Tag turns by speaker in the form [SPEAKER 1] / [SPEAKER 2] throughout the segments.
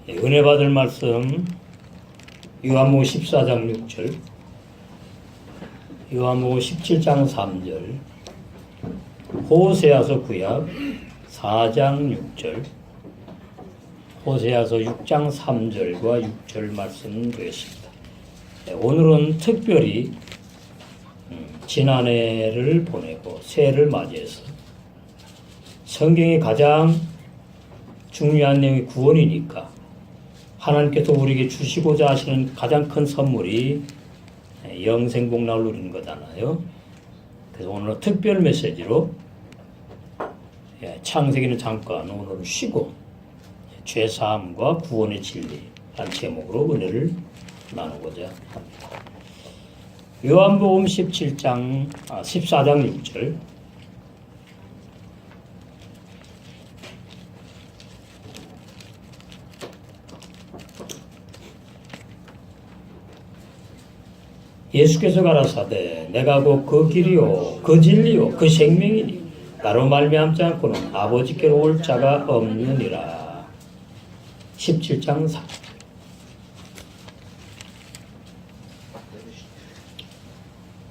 [SPEAKER 1] 은혜 받을 말씀 요한복음 14장 6절, 요한복음 17장 3절, 호세아서 구약 4장 6절, 호세아서 6장 3절과 6절 말씀 되겠습니다. 오늘은 특별히 지난해를 보내고 새해를 맞이해서 성경이 가장 중요한 내용이 구원이니까 하나님께서 우리에게 주시고자 하시는 가장 큰 선물이 영생복락을 누리는 거잖아요. 그래서 오늘은 특별 메시지로 창세기는 잠깐 오늘은 쉬고 죄사함과 구원의 진리라는 제목으로 은혜를 나누고자 합니다. 요한복음 14장 6절, 예수께서 가라사대 내가 곧 그 길이요 그 진리요 그 생명이니 나로 말미암지 않고는 아버지께로 올 자가 없느니라. 17장 4.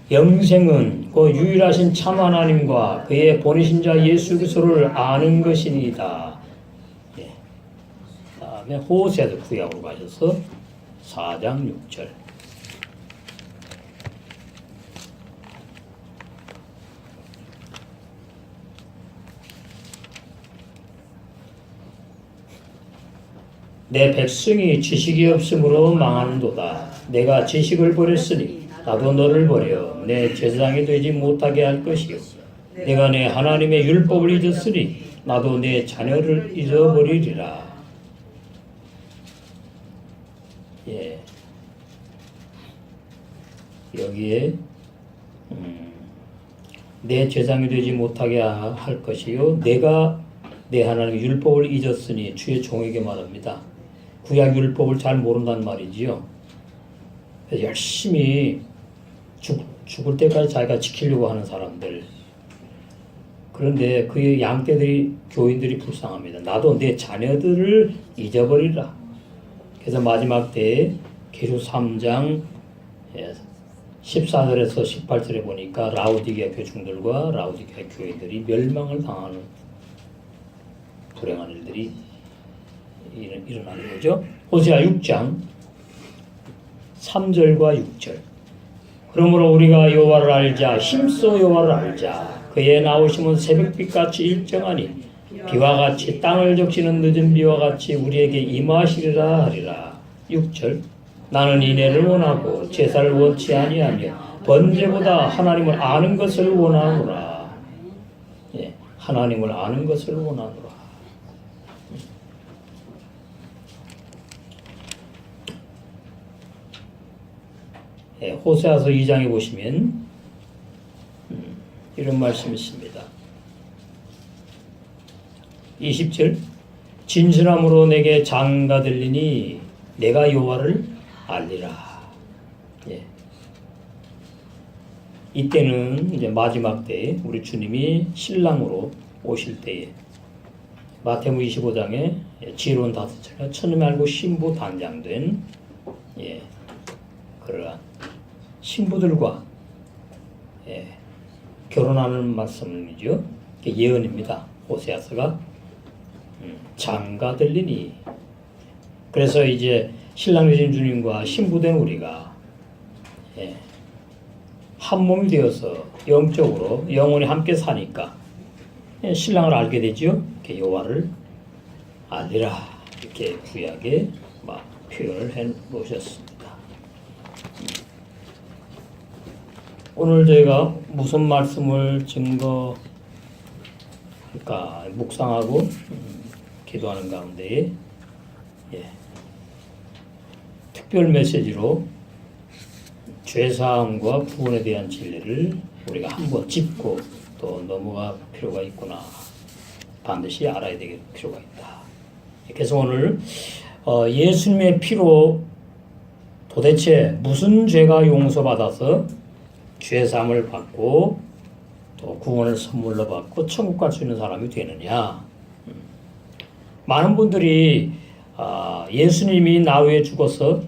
[SPEAKER 1] 영생은 그 유일하신 참 하나님과 그의 보내신 자 예수 그리스도를 아는 것이니이다. 다음에 호세아서 구약으로 가셔서 4장 6절. 내 백성이 지식이 없으므로 망하는도다. 내가 지식을 버렸으니 나도 너를 버려 내 제사장이 되지 못하게 할 것이요 내가 내 하나님의 율법을 잊었으니 나도 내 자녀를 잊어버리리라. 여기에 내 제사장이 되지 못하게 할 것이요 내가 내 하나님의 율법을 잊었으니 주의 종에게 말합니다. 구약 율법을 잘 모른단 말이지요. 열심히 죽을 때까지 자기가 지키려고 하는 사람들. 그런데 그의 양떼들이 교인들이 불쌍합니다. 나도 내 자녀들을 잊어버리라. 그래서 마지막 때에 계시록 3장 14절에서 18절에 보니까 라오디게아 교중들과 라오디게아 교인들이 멸망을 당하는 불행한 일들이 일어나는 거죠. 호세아 6장 3절과 6절. 그러므로 우리가 여호와를 알자 힘써 여호와를 알자. 그의 나오심은 새벽빛같이 일정하니 비와 같이 땅을 적시는 늦은 비와 같이 우리에게 임하시리라 하리라. 6절. 나는 인애를 원하고 제사를 원치 아니하며 번제보다 하나님을 아는 것을 원하노라. 하나님을 아는 것을 원하노라. 호세아서 2장에 보시면 이런 말씀이 있습니다. 20절. 진실함으로 내게 장가 들리니 내가 여호와를 알리라. 이때는 이제 마지막 때에 우리 주님이 신랑으로 오실 때에 마태복음 25장에 지혜로운 다섯째가 천음에 알고 신부 단장된 그러한 신부들과 결혼하는 말씀이죠. 예언입니다. 호세아서가 장가 들리니. 그래서 이제 신랑 되신 주님과 신부된 우리가 한 몸이 되어서 영적으로 영원히 함께 사니까 신랑을 알게 되죠. 여호와를 알리라. 이렇게 구약에 표현을 해 놓으셨습니다. 오늘 저희가 무슨 말씀을 증거할까 묵상하고 기도하는 가운데 특별 메시지로 죄사함과 구원에 대한 진리를 우리가 한번 짚고 또 넘어갈 필요가 있구나. 반드시 알아야 될 필요가 있다. 그래서 오늘 예수님의 피로 도대체 무슨 죄가 용서받아서 죄사함을 받고 또 구원을 선물로 받고 천국 갈 수 있는 사람이 되느냐. 많은 분들이 예수님이 나 위해 죽어서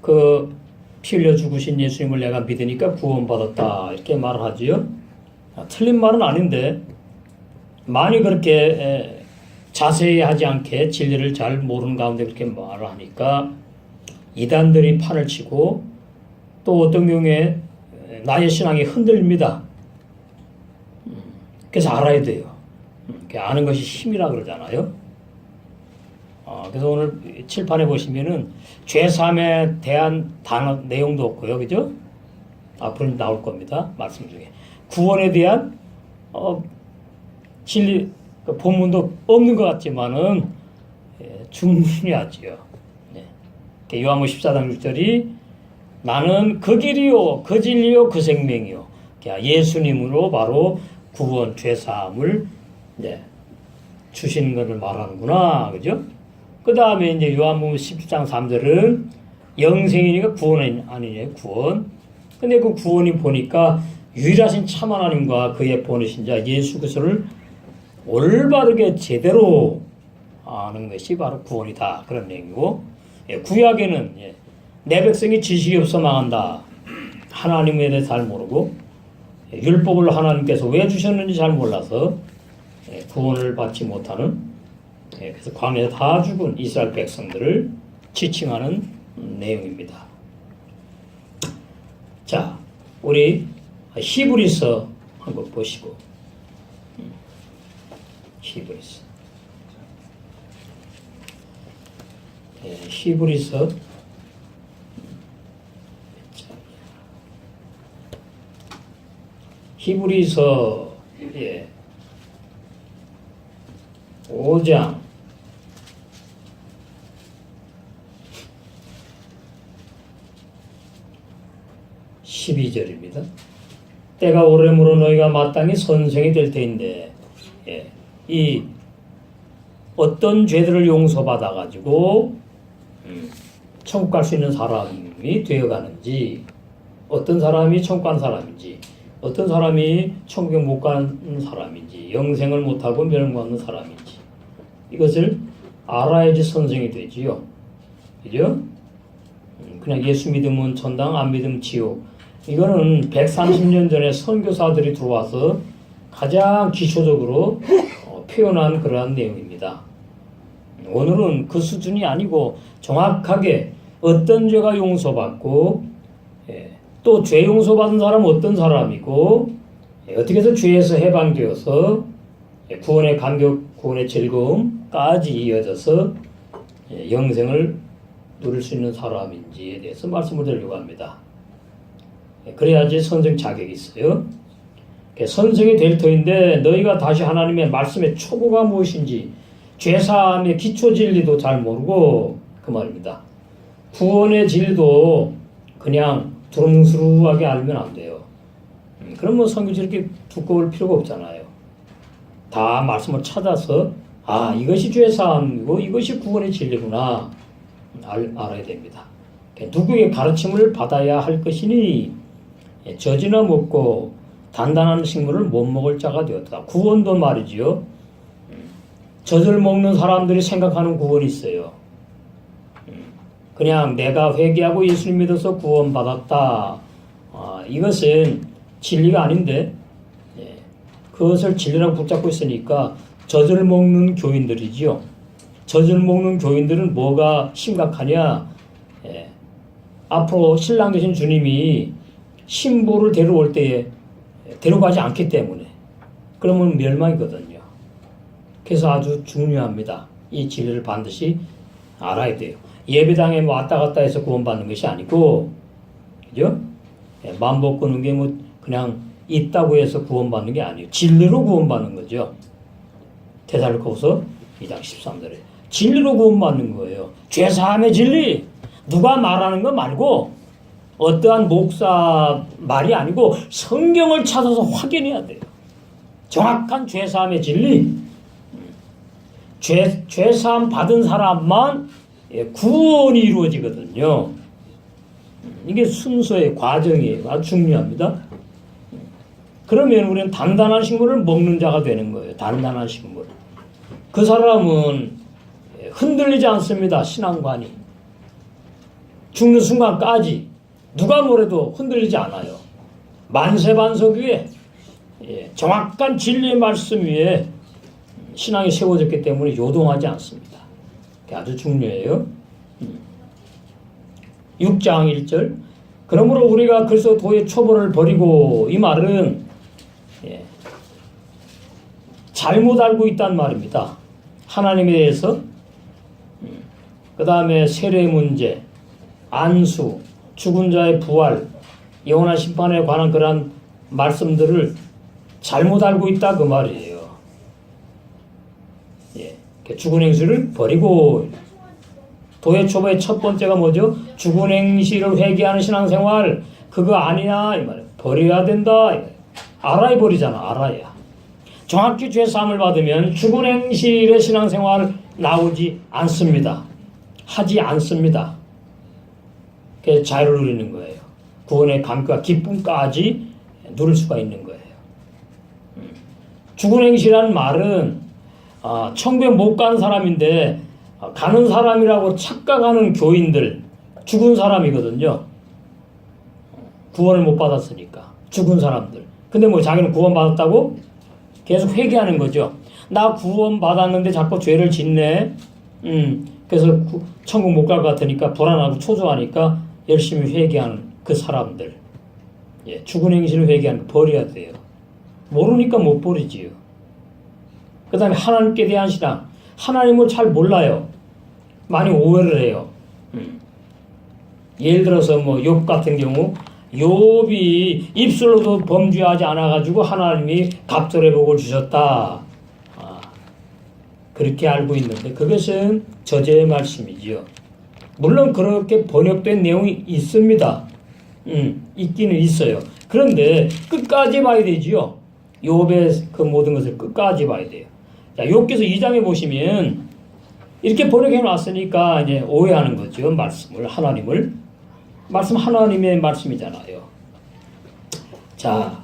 [SPEAKER 1] 그 피 흘려 죽으신 예수님을 내가 믿으니까 구원받았다 이렇게 말을 하지요. 틀린 말은 아닌데 많이 그렇게 자세히 하지 않게 진리를 잘 모르는 가운데 그렇게 말을 하니까 이단들이 판을 치고 또 어떤 경우에 나의 신앙이 흔들립니다. 그래서 알아야 돼요. 아는 것이 힘이라 그러잖아요. 그래서 오늘 칠판에 보시면은 죄사함에 대한 단어 내용도 없고요, 그죠? 앞으로 나올 겁니다. 말씀 중에 구원에 대한 진리 본문도 없는 것 같지만은 충분히 하지요. 요한복음 14장 6절이 나는 그 길이요, 그 진리요, 그 생명이요. 예수님으로 바로 구원, 죄사함을 주시는 것을 말하는구나, 그죠? 그 다음에 이제 요한복음 10장 3절은 영생이니까 구원이 아니냐, 구원. 근데 그 구원이 보니까 유일하신 참 하나님과 그의 보내신 자 예수 그리스도를 올바르게 제대로 아는 것이 바로 구원이다. 그런 내용이고, 구약에는 내 백성이 지식이 없어 망한다. 하나님에 대해 잘 모르고 율법을 하나님께서 왜 주셨는지 잘 몰라서 구원을 받지 못하는, 그래서 광야에 다 죽은 이스라엘 백성들을 지칭하는 내용입니다. 자, 우리 히브리서 한번 보시고, 히브리서. 히브리서 히브리서 5장 12절입니다. 때가 오래므로 너희가 마땅히 선생이 될 터인데, 이 어떤 죄들을 용서받아 가지고 천국 갈 수 있는 사람이 되어가는지, 어떤 사람이 천국 가는 사람인지, 어떤 사람이 천국에 못 가는 사람인지, 영생을 못하고 멸망하는 사람인지, 이것을 알아야지 선생이 되지요. 그죠? 그냥 예수 믿으면 천당, 안 믿으면 지옥. 이거는 130년 전에 선교사들이 들어와서 가장 기초적으로 표현한 그러한 내용입니다. 오늘은 그 수준이 아니고 정확하게 어떤 죄가 용서받고, 또 죄 용서받은 사람은 어떤 사람이고, 어떻게 해서 죄에서 해방되어서 구원의 감격, 구원의 즐거움까지 이어져서 영생을 누릴 수 있는 사람인지에 대해서 말씀을 드리려고 합니다. 그래야지 선생 자격이 있어요. 선생이 될 터인데 너희가 다시 하나님의 말씀의 초보가 무엇인지, 죄사함의 기초 진리도 잘 모르고, 그 말입니다. 구원의 진리도 그냥 두루뭉술하게 알면 안 돼요. 그러면 성경이 이렇게 두꺼울 필요가 없잖아요. 다 말씀을 찾아서 이것이 죄사함이고 이것이 구원의 진리구나 알아야 됩니다. 누구의 가르침을 받아야 할 것이니 젖이나 먹고 단단한 식물을 못 먹을 자가 되었다. 구원도 말이지요. 젖을 먹는 사람들이 생각하는 구원이 있어요. 그냥 내가 회개하고 예수님 믿어서 구원받았다. 이것은 진리가 아닌데, 그것을 진리라고 붙잡고 있으니까 젖을 먹는 교인들이지요. 젖을 먹는 교인들은 뭐가 심각하냐? 앞으로 신랑 되신 주님이 신부를 데려올 때에 데려가지 않기 때문에, 그러면 멸망이거든요. 그래서 아주 중요합니다. 이 진리를 반드시 알아야 돼요. 예배당에 왔다 갔다 해서 구원받는 것이 아니고, 그죠? 마음 끄는 게 그냥 있다고 해서 구원받는 게 아니에요. 진리로 구원받는 거죠. 데살로니가서 2장 13절에 진리로 구원받는 거예요. 죄사함의 진리, 누가 말하는 거 말고 어떠한 목사 말이 아니고 성경을 찾아서 확인해야 돼요. 정확한 죄사함의 진리, 죄사함 받은 사람만 구원이 이루어지거든요. 이게 순서의 과정이에요. 아주 중요합니다. 그러면 우리는 단단한 식물을 먹는 자가 되는 거예요. 단단한 식물. 그 사람은 흔들리지 않습니다. 신앙관이. 죽는 순간까지 누가 뭐래도 흔들리지 않아요. 만세반석 위에 정확한 진리의 말씀 위에 신앙이 세워졌기 때문에 요동하지 않습니다. 아주 중요해요. 6장 1절 그러므로 우리가 그리스도 도의 초보를 버리고 이 말은 잘못 알고 있단 말입니다. 하나님에 대해서 그 다음에 세례 문제, 안수, 죽은 자의 부활, 영원한 심판에 관한 그러한 말씀들을 잘못 알고 있다 그 말이에요. 죽은 행실을 버리고 도의 초보의 첫 번째가 뭐죠? 죽은 행실을 회개하는 신앙생활 그거 아니냐 이 말이에요. 버려야 된다. 알아야 버리잖아. 알아야. 정확히 죄 사함을 받으면 죽은 행실의 신앙생활 나오지 않습니다. 하지 않습니다. 그래서 자유를 누리는 거예요. 구원의 감격과 기쁨까지 누릴 수가 있는 거예요. 죽은 행실이라는 말은 천국에 못 간 사람인데 가는 사람이라고 착각하는 교인들 죽은 사람이거든요. 구원을 못 받았으니까 죽은 사람들. 근데 뭐 자기는 구원 받았다고 계속 회개하는 거죠. 나 구원 받았는데 자꾸 죄를 짓네. 그래서 천국 못 갈 것 같으니까 불안하고 초조하니까 열심히 회개하는 그 사람들. 죽은 행실을 회개하는 거 버려야 돼요. 모르니까 못 버리지요. 그 다음에 하나님께 대한 신앙. 하나님을 잘 몰라요. 많이 오해를 해요. 예를 들어서 뭐 욥 같은 경우 욥이 입술로도 범죄하지 않아가지고 하나님이 갑절의 복을 주셨다. 그렇게 알고 있는데 그것은 저죄의 말씀이지요. 물론 그렇게 번역된 내용이 있습니다. 있기는 있어요. 그런데 끝까지 봐야 되지요. 욥의 그 모든 것을 끝까지 봐야 돼요. 자, 욥기서 2장에 보시면 이렇게 번역해 놨으니까 이제 오해하는 거죠. 말씀을 하나님을. 말씀 하나님의 말씀이잖아요. 자,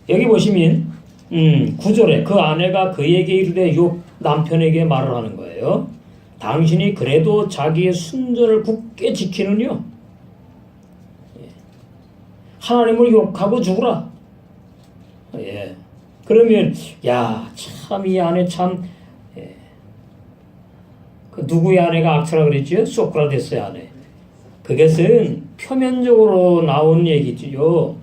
[SPEAKER 1] 여기 보시면 9절에 그 아내가 그에게 이르되 욥 남편에게 말을 하는 거예요. 당신이 그래도 자기의 순전을 굳게 지키느뇨. 하나님을 욕하고 죽으라. 그러면 야, 참 이 아내 참 그 누구의 아내가 악처라 그랬지요? 소크라테스의 아내. 그것은 표면적으로 나온 얘기지요.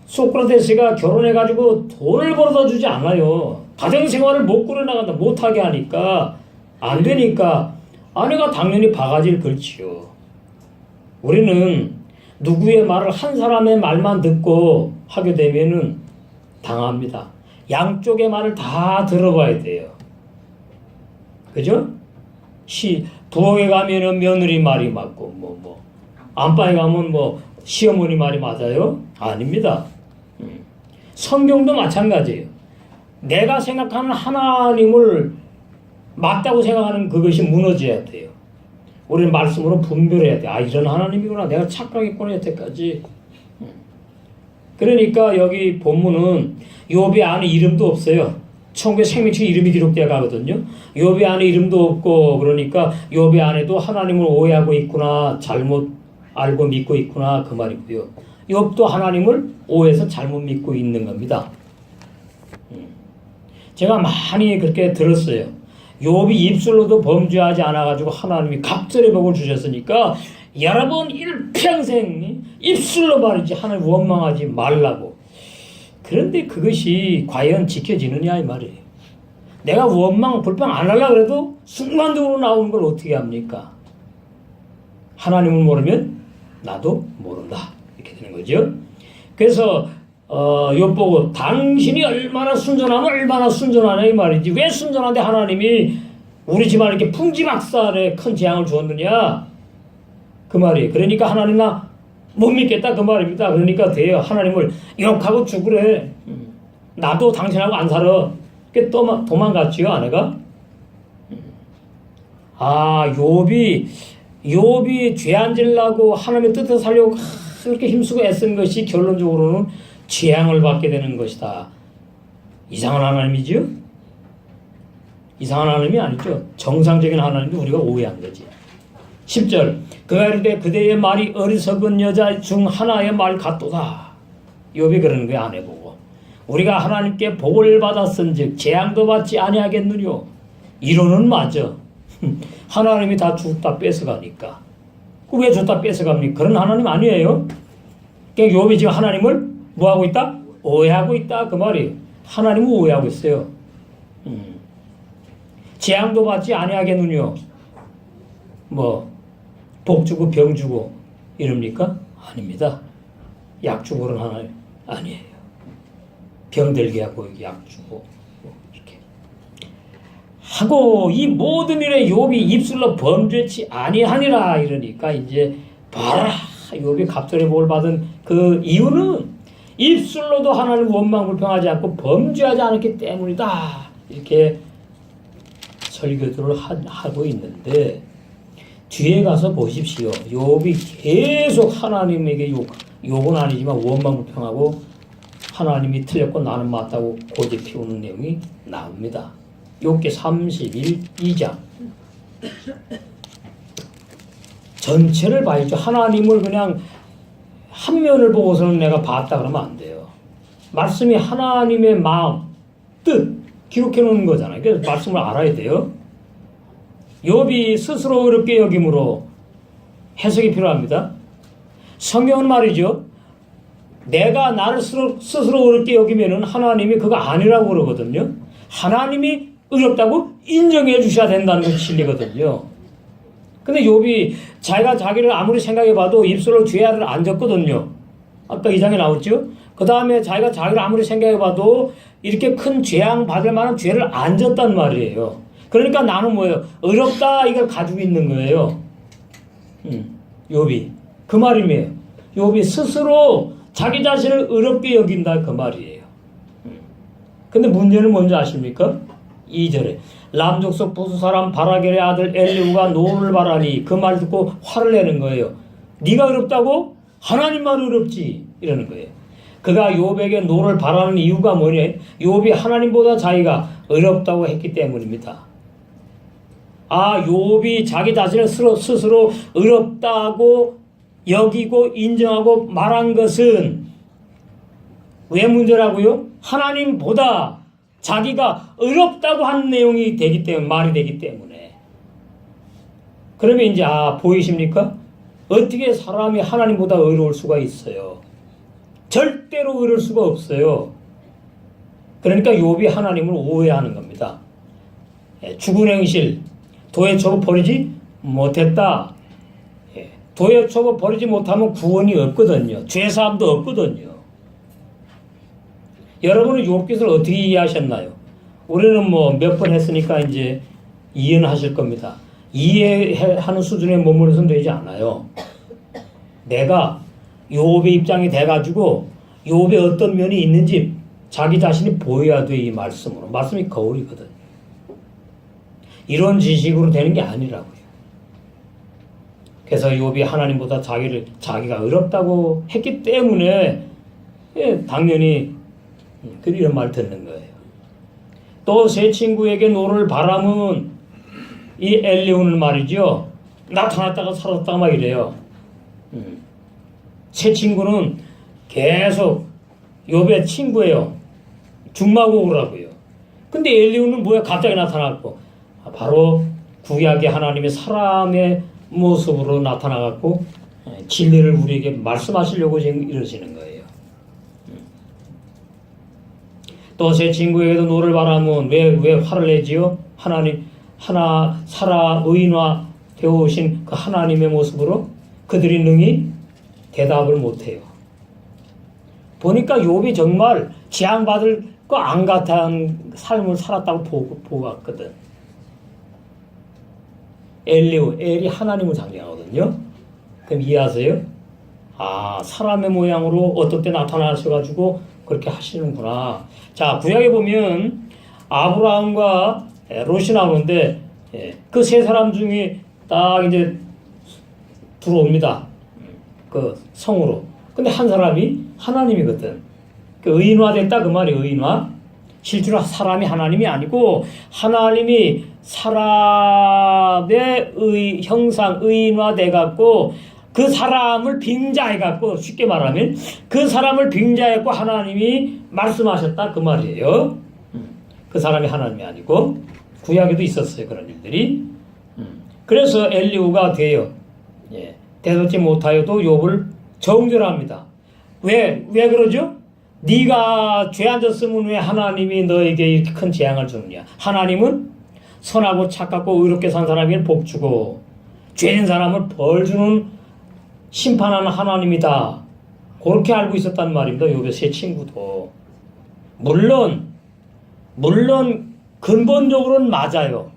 [SPEAKER 1] 소크라테스가 결혼해가지고 돈을 벌어다 주지 않아요. 가정생활을 못 꾸려나간다. 못하게 하니까 안 되니까 아내가 당연히 바가지를 걸지요. 우리는 누구의 말을 한 사람의 말만 듣고 하게 되면은 당합니다. 양쪽의 말을 다 들어봐야 돼요. 그죠? 부엌에 가면은 며느리 말이 맞고, 안방에 가면 시어머니 말이 맞아요? 아닙니다. 성경도 마찬가지예요. 내가 생각하는 하나님을 맞다고 생각하는 그것이 무너져야 돼요. 우리는 말씀으로 분별해야 돼. 이런 하나님이구나. 내가 착각했구나, 여태까지. 그러니까 여기 본문은 욥의 안에 이름도 없어요. 천국에 생명책 이름이 기록되어 가거든요. 욥의 안에 이름도 없고 그러니까 욥의 안에도 하나님을 오해하고 있구나. 잘못 알고 믿고 있구나. 그 말이고요. 욥도 하나님을 오해해서 잘못 믿고 있는 겁니다. 제가 많이 그렇게 들었어요. 욥이 입술로도 범죄하지 않아가지고 하나님이 갑절의 복을 주셨으니까 여러분 일평생 입술로 말이지 하나님 원망하지 말라고. 그런데 그것이 과연 지켜지느냐 이 말이에요. 내가 원망 불평 안 하려고 그래도 순간적으로 나오는 걸 어떻게 합니까? 하나님을 모르면 나도 모른다. 이렇게 되는 거죠. 그래서 욥 보고 당신이 얼마나 순전하면 얼마나 순전하냐 이 말이지. 왜 순전한데 하나님이 우리 집안에 이렇게 풍지박살에 큰 재앙을 주었느냐 그 말이에요. 그러니까 하나님 나 못 믿겠다 그 말입니다. 그러니까 돼요. 하나님을 욕하고 죽으래. 나도 당신하고 안 살아. 그게 또 도망갔지요 아내가. 욥이 죄 안 지려고 하나님의 뜻을 살려고 그렇게 힘쓰고 애쓴 것이 결론적으로는 재앙을 받게 되는 것이다. 이상한 하나님이지요. 이상한 하나님이 아니죠. 정상적인 하나님도 우리가 오해한 거지. 10절 그가 이르되 그대의 말이 어리석은 여자 중 하나의 말 같도다. 욥이 그러는 거야. 아내 보고. 우리가 하나님께 복을 받았은즉 재앙도 받지 아니하겠느뇨. 이론은 맞아. 하나님이 다 줬다 뺏어가니까. 왜 줬다 뺏어갑니까? 그런 하나님 아니에요. 그러니까 욥이 지금 하나님을 뭐하고 있다? 오해하고 있다 그 말이에요. 하나님을 오해하고 있어요. 재앙도 받지 아니하겠느뇨. 뭐 복 주고 병 주고 이럽니까? 아닙니다. 약 주고 그런 하나님 아니에요. 병 들게 하고 약 주고 이렇게 하고 이 모든 일에 욥이 입술로 범죄치 아니하니라 이러니까 이제 봐라 욥이 갑절의 복을 받은 그 이유는 입술로도 하나님 원망 불평하지 않고 범죄하지 않았기 때문이다 이렇게 설교들을 하고 있는데 뒤에 가서 보십시오. 욥이 계속 하나님에게 욕은 아니지만 원망 불평하고 하나님이 틀렸고 나는 맞다고 고집 피우는 내용이 나옵니다. 욥기 31장 전체를 봐야죠. 하나님을 그냥 한 면을 보고서는 내가 봤다 그러면 안 돼요. 말씀이 하나님의 마음, 뜻 기록해 놓은 거잖아요. 그래서 말씀을 알아야 돼요. 욥이 스스로 어렵게 여김으로 해석이 필요합니다. 성경은 말이죠. 내가 나를 스스로 어렵게 여기면은 하나님이 그거 아니라고 그러거든요. 하나님이 어렵다고 인정해 주셔야 된다는 게 진리거든요. 근데 욥이 자기가 자기를 아무리 생각해봐도 입술로 죄를 안 졌거든요. 아까 이 장에 나왔죠. 그 다음에 자기가 자기를 아무리 생각해봐도 이렇게 큰 재앙 받을 만한 죄를 안 졌단 말이에요. 그러니까 나는 뭐예요? 어렵다 이걸 가지고 있는 거예요. 욥이 그 말이에요. 욥이 스스로 자기 자신을 어렵게 여긴다 그 말이에요. 근데 문제는 뭔지 아십니까? 2절에 람족속 부수 사람 바라겔의 아들 엘리후가 노를 바라니 그 말 듣고 화를 내는 거예요. 네가 어렵다고? 하나님만 어렵지 이러는 거예요. 그가 욥에게 노를 바라는 이유가 뭐냐? 욥이 하나님보다 자기가 어렵다고 했기 때문입니다. 욥이 자기 자신을 스스로 어렵다고 여기고 인정하고 말한 것은 왜 문제라고요? 하나님보다 자기가 어렵다고 한 내용이 되기 때문에 말이 되기 때문에. 그러면 이제 보이십니까? 어떻게 사람이 하나님보다 어려울 수가 있어요? 절대로 어려울 수가 없어요. 그러니까 욥이 하나님을 오해하는 겁니다. 죽은 행실 도에 쳐고 버리지 못했다. 도에 쳐고 버리지 못하면 구원이 없거든요. 죄사함도 없거든요. 여러분은 욥기서를 어떻게 이해하셨나요? 우리는 뭐 몇 번 했으니까 이제 이해는 하실 겁니다. 이해하는 수준에 머무르서는 되지 않아요. 내가 욥의 입장이 돼가지고 욥의 어떤 면이 있는지 자기 자신이 보여야 돼. 이 말씀으로. 말씀이 거울이거든요. 이런 지식으로 되는 게 아니라고요. 그래서 욥이 하나님보다 자기가 어렵다고 했기 때문에 당연히 이런 말 듣는 거예요. 또 새 친구에게 노를 바람은 이 엘리후는 말이죠. 나타났다가 사라졌다가 막 이래요. 새 친구는 계속 욥의 친구예요. 중마고우라고요. 근데 엘리후는 뭐야? 갑자기 나타났고 바로 구약의 하나님의 사람의 모습으로 나타나갖고 진리를 우리에게 말씀하시려고 지금 이러시는 거예요. 또 제 친구에게도 노를 바라면 왜 화를 내지요? 살아 의인화 되어오신 그 하나님의 모습으로 그들이 능히 대답을 못해요. 보니까 욥이 정말 재앙받을 거 안 같은 삶을 살았다고 보고 왔거든. 엘이 하나님을 상징하거든요. 그럼 이해하세요? 사람의 모양으로 어떤 때 나타나셔가지고 그렇게 하시는구나. 자, 구약에 보면 아브라함과 롯이 나오는데 그 세 사람 중에 딱 이제 들어옵니다. 그 성으로. 근데 한 사람이 하나님이거든. 그 의인화됐다 그 말이에요. 의인화. 실제로 사람이 하나님이 아니고 하나님이 사람의 형상, 의인화돼 갖고 그 사람을 빙자해 갖고 쉽게 말하면 그 사람을 빙자해 갖고 하나님이 말씀하셨다 그 말이에요. 그 사람이 하나님이 아니고 구약에도 있었어요 그런 일들이. 그래서 엘리후가 돼요. 예. 대놓지 못하여도 욥을 정죄합니다. 왜 그러죠? 네가 죄 안 졌으면 왜 하나님이 너에게 이렇게 큰 재앙을 주느냐? 하나님은 선하고 착하고 의롭게 산 사람에게 복 주고 죄진 사람을 벌 주는 심판하는 하나님이다. 그렇게 알고 있었단 말입니다. 욥의 세 친구도. 물론 근본적으로는 맞아요.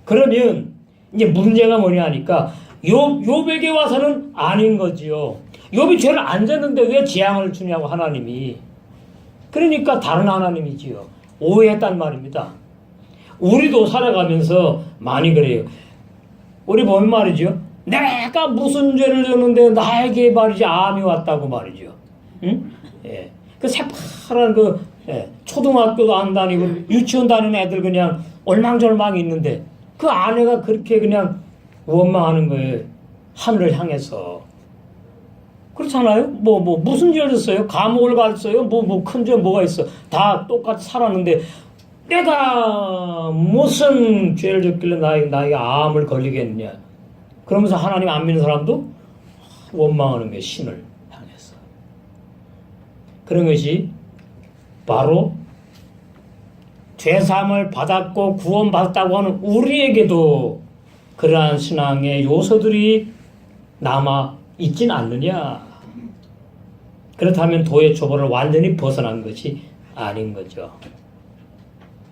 [SPEAKER 1] 그러면 이제 문제가 뭐냐 하니까 욥에게 와서는 아닌 거지요. 욥이 죄를 안 졌는데 왜 재앙을 주냐고 하나님이. 그러니까 다른 하나님이지요. 오해했단 말입니다. 우리도 살아가면서 많이 그래요. 우리 보면 말이죠. 내가 무슨 죄를 졌는데 나에게 말이지 암이 왔다고 말이죠. 응? 예. 그 새파란 초등학교도 안 다니고 유치원 다니는 애들 그냥 얼망절망 있는데 그 아내가 그렇게 그냥 원망하는 거예요. 하늘을 향해서. 그렇잖아요? 무슨 죄를 졌어요? 감옥을 갔어요? 큰 죄 뭐가 있어? 다 똑같이 살았는데 내가 무슨 죄를 졌길래 나에게 암을 걸리겠느냐? 그러면서 하나님 안 믿는 사람도 원망하는 거예요. 신을 향해서. 그런 것이 바로 죄사함을 받았고 구원받았다고 하는 우리에게도 그러한 신앙의 요소들이 남아 있진 않느냐. 그렇다면 도의 초보를 완전히 벗어난 것이 아닌 거죠.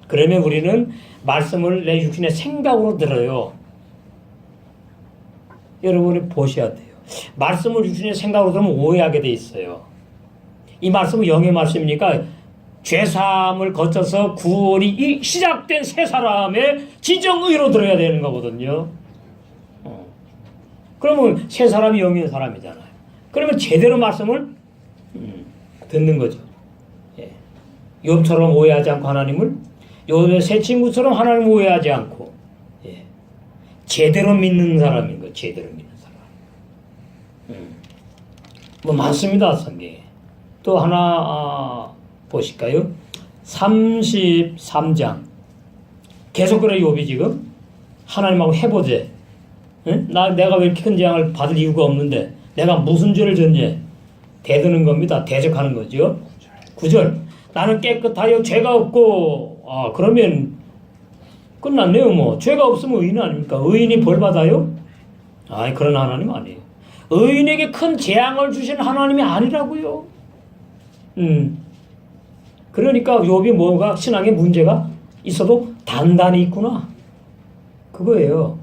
[SPEAKER 1] 그러면 우리는 말씀을 내 육신의 생각으로 들어요. 여러분이 보셔야 돼요. 말씀을 육신의 생각으로 들으면 오해하게 돼 있어요. 이 말씀은 영의 말씀이니까 죄사함을 거쳐서 구원이 시작된 새 사람의 지정의로 들어야 되는 거거든요. 그러면 새 사람이 영의 사람이잖아요. 그러면 제대로 말씀을 듣는 거죠. 예. 욥처럼 오해하지 않고 하나님을, 욥의 새 친구처럼 하나님을 오해하지 않고, 예. 제대로 믿는 사람인 거예요. 제대로 믿는 사람. 많습니다, 성경에. 또 하나 보실까요? 33장. 계속 그래 욥이 지금 하나님하고 해보제. 응? 내가 왜 이렇게 큰 재앙을 받을 이유가 없는데 내가 무슨 죄를 졌냐? 대드는 겁니다. 대적하는 거죠. 9절. 나는 깨끗하여 죄가 없고. 그러면 끝났네요. 죄가 없으면 의인 아닙니까? 의인이 벌 받아요? 그런 하나님 아니에요. 의인에게 큰 재앙을 주신 하나님이 아니라고요. 그러니까 욥이 뭐가 신앙에 문제가 있어도 단단히 있구나. 그거예요.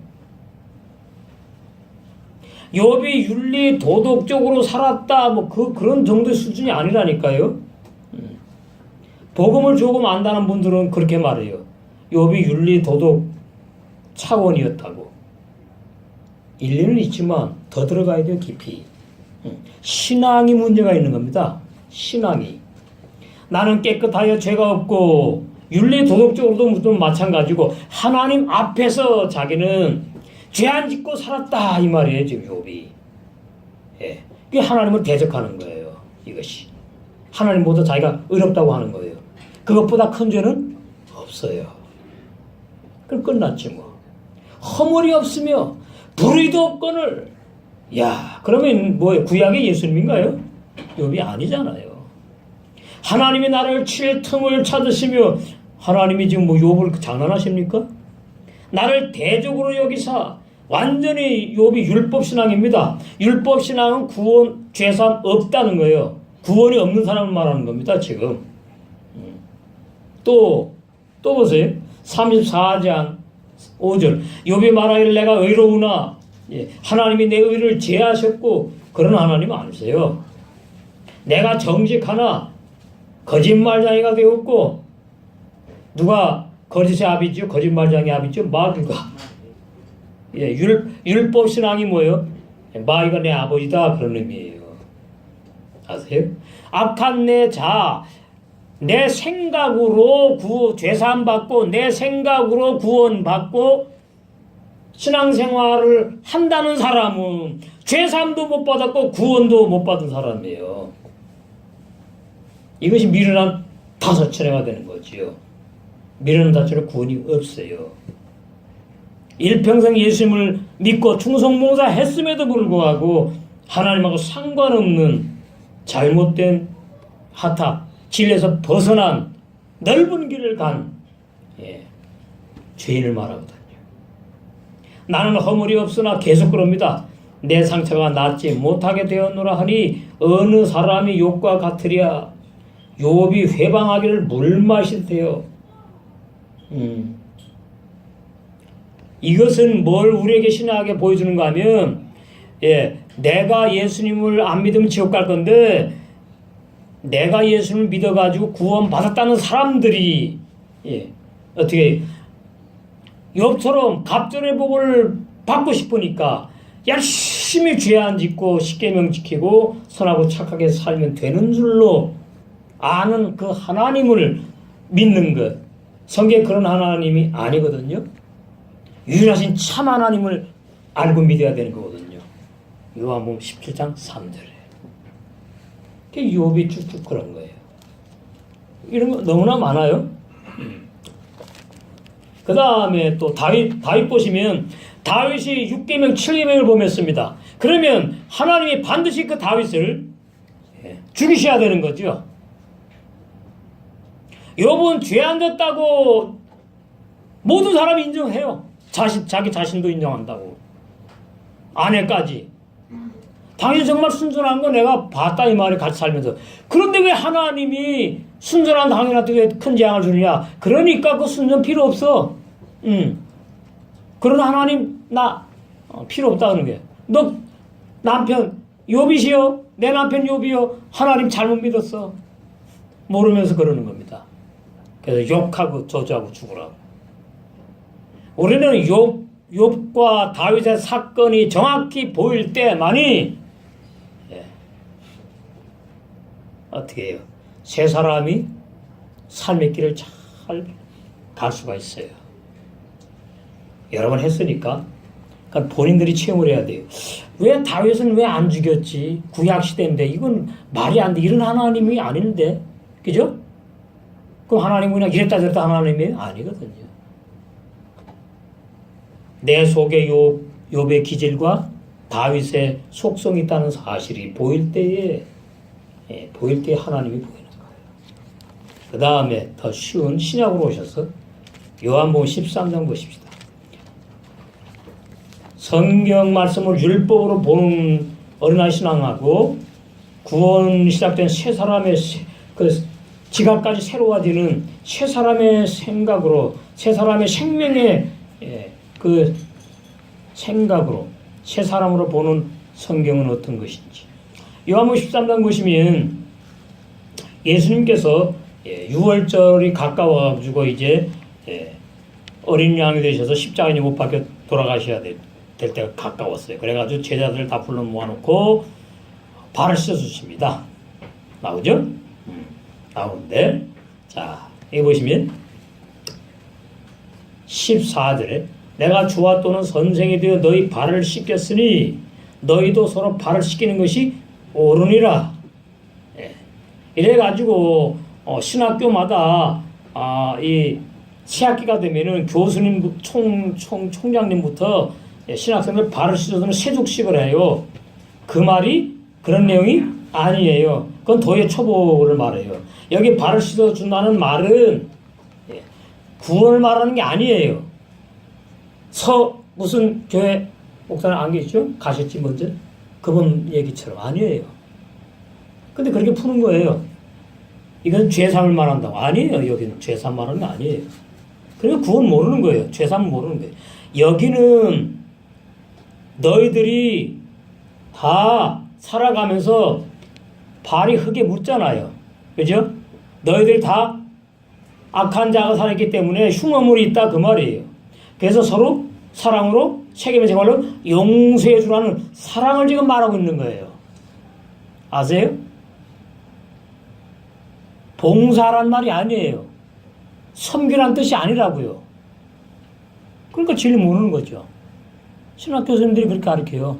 [SPEAKER 1] 욥이 윤리 도덕적으로 살았다 그런 정도의 수준이 아니라니까요. 복음을 조금 안다는 분들은 그렇게 말해요. 욥이 윤리 도덕 차원이었다고. 일리는 있지만 더 들어가야 돼요. 깊이. 신앙이 문제가 있는 겁니다. 신앙이. 나는 깨끗하여 죄가 없고 윤리 도덕적으로도 좀 마찬가지고 하나님 앞에서 자기는 죄 안 짓고 살았다 이 말이에요. 지금 욥이. 예. 이게 하나님을 대적하는 거예요. 이것이. 하나님보다 자기가 의롭다고 하는 거예요. 그것보다 큰 죄는 없어요. 그럼 끝났지 뭐. 허물이 없으며 불의도 없거늘. 그러면 뭐예요? 구약의 예수님인가요? 욥이 아니잖아요. 하나님이 나를 칠 틈을 찾으시며 하나님이 지금 욥을 장난하십니까? 나를 대적으로 여기사 완전히 욥이 율법신앙입니다. 율법신앙은 구원, 죄사함 없다는 거예요. 구원이 없는 사람을 말하는 겁니다. 지금. 또 보세요. 34장 5절. 욥이 말하기를 내가 의로우나 하나님이 내 의를 제하셨고 그런 하나님 아니세요. 내가 정직하나 거짓말장이가 되었고 누가 거짓의 아비죠? 거짓말장의 아비죠? 마귀가. 율법신앙이 뭐예요? 마귀가 내 아버지다 그런 의미예요. 아세요? 악한 내 내 생각으로 죄사함 받고 내 생각으로 구원받고 신앙생활을 한다는 사람은 죄사함도 못 받았고 구원도 못 받은 사람이에요. 이것이 미련한 다섯 차례가 되는 거지요. 미련한 다섯 차례 구원이 없어요. 일평생 예수님을 믿고 충성봉사 했음에도 불구하고 하나님하고 상관없는 잘못된 하타, 진리에서 벗어난 넓은 길을 간 죄인을 말하거든요. 나는 허물이 없으나 계속 그럽니다. 내 상처가 낫지 못하게 되었노라 하니 어느 사람이 욥과 같으랴. 욥이 회방하기를 물 마시듯해요. 이것은 뭘 우리에게 신학에 보여주는가 하면 내가 예수님을 안 믿으면 지옥 갈 건데 내가 예수님을 믿어가지고 구원받았다는 사람들이 어떻게 욥처럼 갑절의 복을 받고 싶으니까 열심히 죄 안 짓고 십계명 지키고 선하고 착하게 살면 되는 줄로 아는 그 하나님을 믿는 것. 성경에 그런 하나님이 아니거든요. 유일하신 참 하나님을 알고 믿어야 되는 거거든요. 요한복음 17장 3절에. 욥이 쭉쭉 그런 거예요. 이런 거 너무나 많아요. 그 다음에 또 다윗 보시면 다윗이 6계명 7계명을 범했습니다. 그러면 하나님이 반드시 그 다윗을 죽이셔야 되는 거죠. 욥은 죄 안 졌다고 모든 사람이 인정해요. 자기 자신도 인정한다고. 아내까지. 당신 정말 순전한 거 내가 봤다 이 말이 같이 살면서. 그런데 왜 하나님이 순전한 당신한테 왜 큰 재앙을 주느냐. 그러니까 그 순전 필요 없어. 그런 하나님 나 필요 없다 그러는 거야. 너 남편 욥이시여 내 남편 욥이여 하나님 잘못 믿었어. 모르면서 그러는 겁니다. 그래서 욕하고 저주하고 죽으라고. 우리는 욥과 다윗의 사건이 정확히 보일 때만이 어떻게 해요? 세 사람이 삶의 길을 잘 갈 수가 있어요. 여러 번 했으니까. 그러니까 본인들이 체험을 해야 돼요. 왜 다윗은 왜 안 죽였지? 구약시대인데 이건 말이 안 돼. 이런 하나님이 아닌데. 그죠? 그럼 하나님은 그냥 이랬다 저랬다 하나님이 아니거든요. 내 속에 욥의 기질과 다윗의 속성이 있다는 사실이 보일 때에 하나님이 보이는 거예요. 그 다음에 더 쉬운 신약으로 오셔서 요한복음 13장 보십시다. 성경 말씀을 율법으로 보는 어린아이 신앙하고 구원 시작된 세 사람의 그 지각까지 새로워지는 세 사람의 생각으로 세 사람의 생명의 그 생각으로 세 사람으로 보는 성경은 어떤 것인지. 요한복음 13장 보시면 예수님께서 6월절이 가까워가지고 이제 어린 양이 되셔서 십자가에 못 박혀 돌아가셔야 될 때가 가까웠어요. 그래가지고 제자들을 다 불러 모아놓고 발을 씻어주십니다. 나오죠? 나오는데 자 여기 보시면 14절에 내가 주와 또는 선생이 되어 너희 발을 씻겼으니 너희도 서로 발을 씻기는 것이 옳으니라. 이래가지고 신학교마다 이 새학기가 되면은 교수님 총장님부터 신학생들 발을 씻어주는 세족식을 해요. 그 말이 그런 내용이 아니에요. 그건 도의 초보를 말해요. 여기 발을 씻어준다는 말은 구원을 말하는 게 아니에요. 무슨 교회 목사님 안 계시죠? 가셨지 먼저? 그분 얘기처럼 아니에요. 근데 그렇게 푸는 거예요. 이건 죄삼을 말한다고. 아니에요. 여기는 죄삼 말하는 게 아니에요. 그러니까 구원 모르는 거예요. 죄삼 모르는 거예요. 여기는 너희들이 다 살아가면서 발이 흙에 묻잖아요. 그죠? 너희들 다 악한 자가 살았기 때문에 흉어물이 있다 그 말이에요. 그래서 서로 사랑으로 책임의 생활로 용서해 주라는 사랑을 지금 말하고 있는 거예요. 아세요? 봉사란 말이 아니에요. 섬기란 뜻이 아니라고요. 그러니까 진리 모르는 거죠. 신학 교수님들이 그렇게 가르쳐요.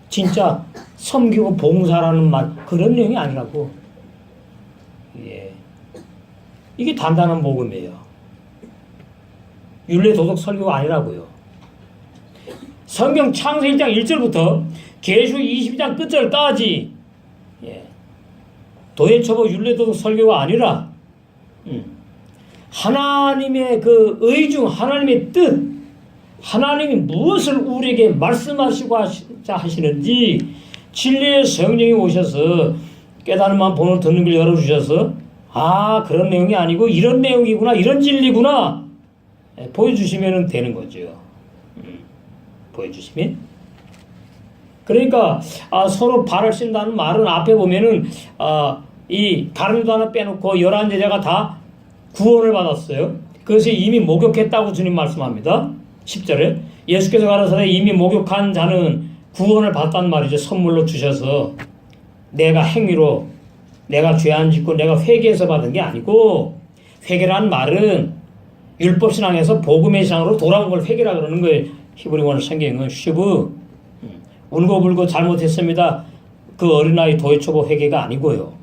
[SPEAKER 1] 진짜 섬기고 봉사라는 말, 그런 내용이 아니라고. 예. 이게 단단한 복음이에요. 율례 도덕 설교가 아니라고요. 성경 창세 1장 1절부터 계수 22장 끝절까지 예. 도예처보 율례 도덕 설교가 아니라 하나님의 그 의중, 하나님의 뜻, 하나님이 무엇을 우리에게 말씀하시고 하시는지 진리의 성령이 오셔서 깨달음만 보는 듣는 걸 열어주셔서 아 그런 내용이 아니고 이런 내용이구나, 이런 진리구나 보여주시면 되는 거죠. 보여주시면. 그러니까 서로 발을 씻는다는 말은 앞에 보면은 이 가룟도 하나 빼놓고 11제자가 다 구원을 받았어요. 그것이 이미 목욕했다고 주님 말씀합니다. 10절에 예수께서 가라사대 이미 목욕한 자는 구원을 받단 말이죠. 선물로 주셔서 내가 행위로 내가 죄 안 짓고 내가 회개해서 받은 게 아니고, 회개란 말은 율법 신앙에서 복음의 신앙으로 돌아온 걸 회개라 그러는 거예요. 히브리어는 성경은 슈브 울고불고 잘못했습니다. 그 어린아이 도예초보 회개가 아니고요.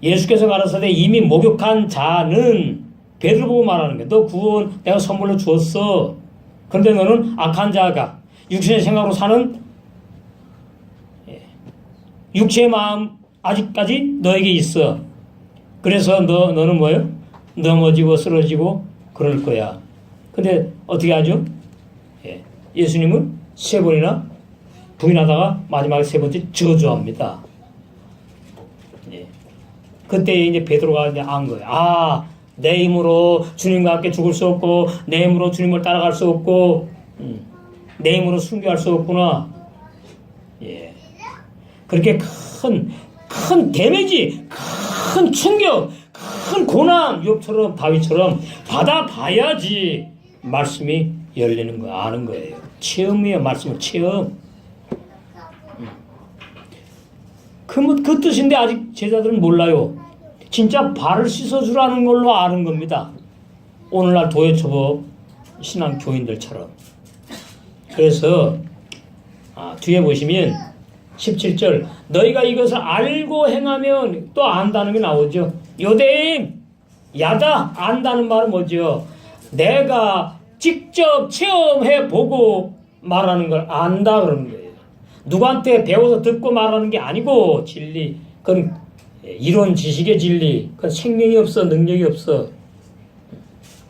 [SPEAKER 1] 예수께서 가라사대 이미 목욕한 자는 베드로 보고 말하는 거예요. 너 구원 내가 선물로 주었어. 그런데 너는 악한 자가 육신의 생각으로 사는 육체의 마음 아직까지 너에게 있어. 그래서 너는 뭐예요? 넘어지고 쓰러지고 그럴 거야. 근데 어떻게 하죠? 예수님은 3번이나 부인하다가 마지막에 3번째 저주합니다. 그때 이제 베드로가 이제 안 거예요. 내 힘으로 주님과 함께 죽을 수 없고, 내 힘으로 주님을 따라갈 수 없고, 내 힘으로 순교할 수 없구나. 예. 그렇게 큰 데미지, 큰 충격, 큰 고난, 욥처럼 다윗처럼 받아봐야지 말씀이 열리는 거 아는 거예요. 체험이에요. 말씀은 체험. 그 뜻인데 아직 제자들은 몰라요. 진짜 발을 씻어주라는 걸로 아는 겁니다. 오늘날 도예초보 신앙 교인들처럼. 그래서 뒤에 보시면 17절 너희가 이것을 알고 행하면 또 안다는 게 나오죠. 요대임 야다 안다는 말은 뭐죠? 내가 직접 체험해보고 말하는 걸 안다 그러는 거예요. 누구한테 배워서 듣고 말하는 게 아니고 진리, 그건 이론 지식의 진리, 그건 생명이 없어, 능력이 없어.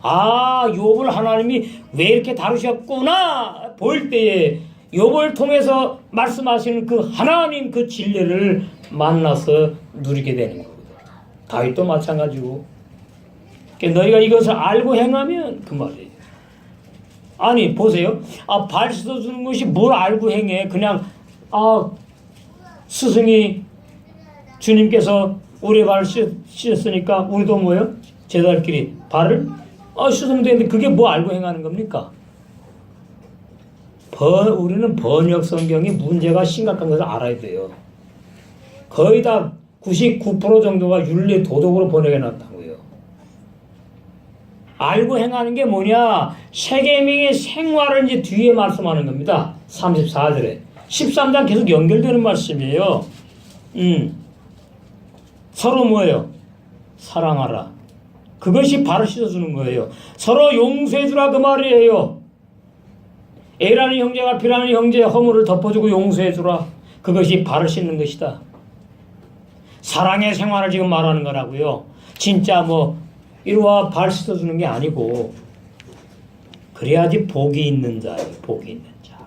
[SPEAKER 1] 욥을 하나님이 왜 이렇게 다루셨구나 보일 때에 욥을 통해서 말씀하시는 그 하나님 그 진리를 만나서 누리게 되는 겁니다. 다윗도 마찬가지고. 그러니까 너희가 이것을 알고 행하면 그 말이에요. 아니 보세요. 발 씻어주는 것이 뭘 알고 행해. 그냥 스승이 주님께서 우리의 발을 씻었으니까 우리도 뭐예요? 제자들끼리 발을 씻으면 되는데 그게 뭐 알고 행하는 겁니까? 우리는 번역 성경이 문제가 심각한 것을 알아야 돼요. 거의 다 99% 정도가 윤리 도덕으로 번역해 놨다고요. 알고 행하는 게 뭐냐? 세계명의 생활을 이제 뒤에 말씀하는 겁니다. 34절에. 13장 계속 연결되는 말씀이에요. 서로 뭐예요? 사랑하라. 그것이 발을 씻어주는 거예요. 서로 용서해주라 그 말이에요. A라는 형제가 B라는 형제의 허물을 덮어주고 용서해주라. 그것이 발을 씻는 것이다. 사랑의 생활을 지금 말하는 거라고요. 진짜 이리와 발 씻어주는 게 아니고 그래야지 복이 있는 자예요. 복이 있는 자.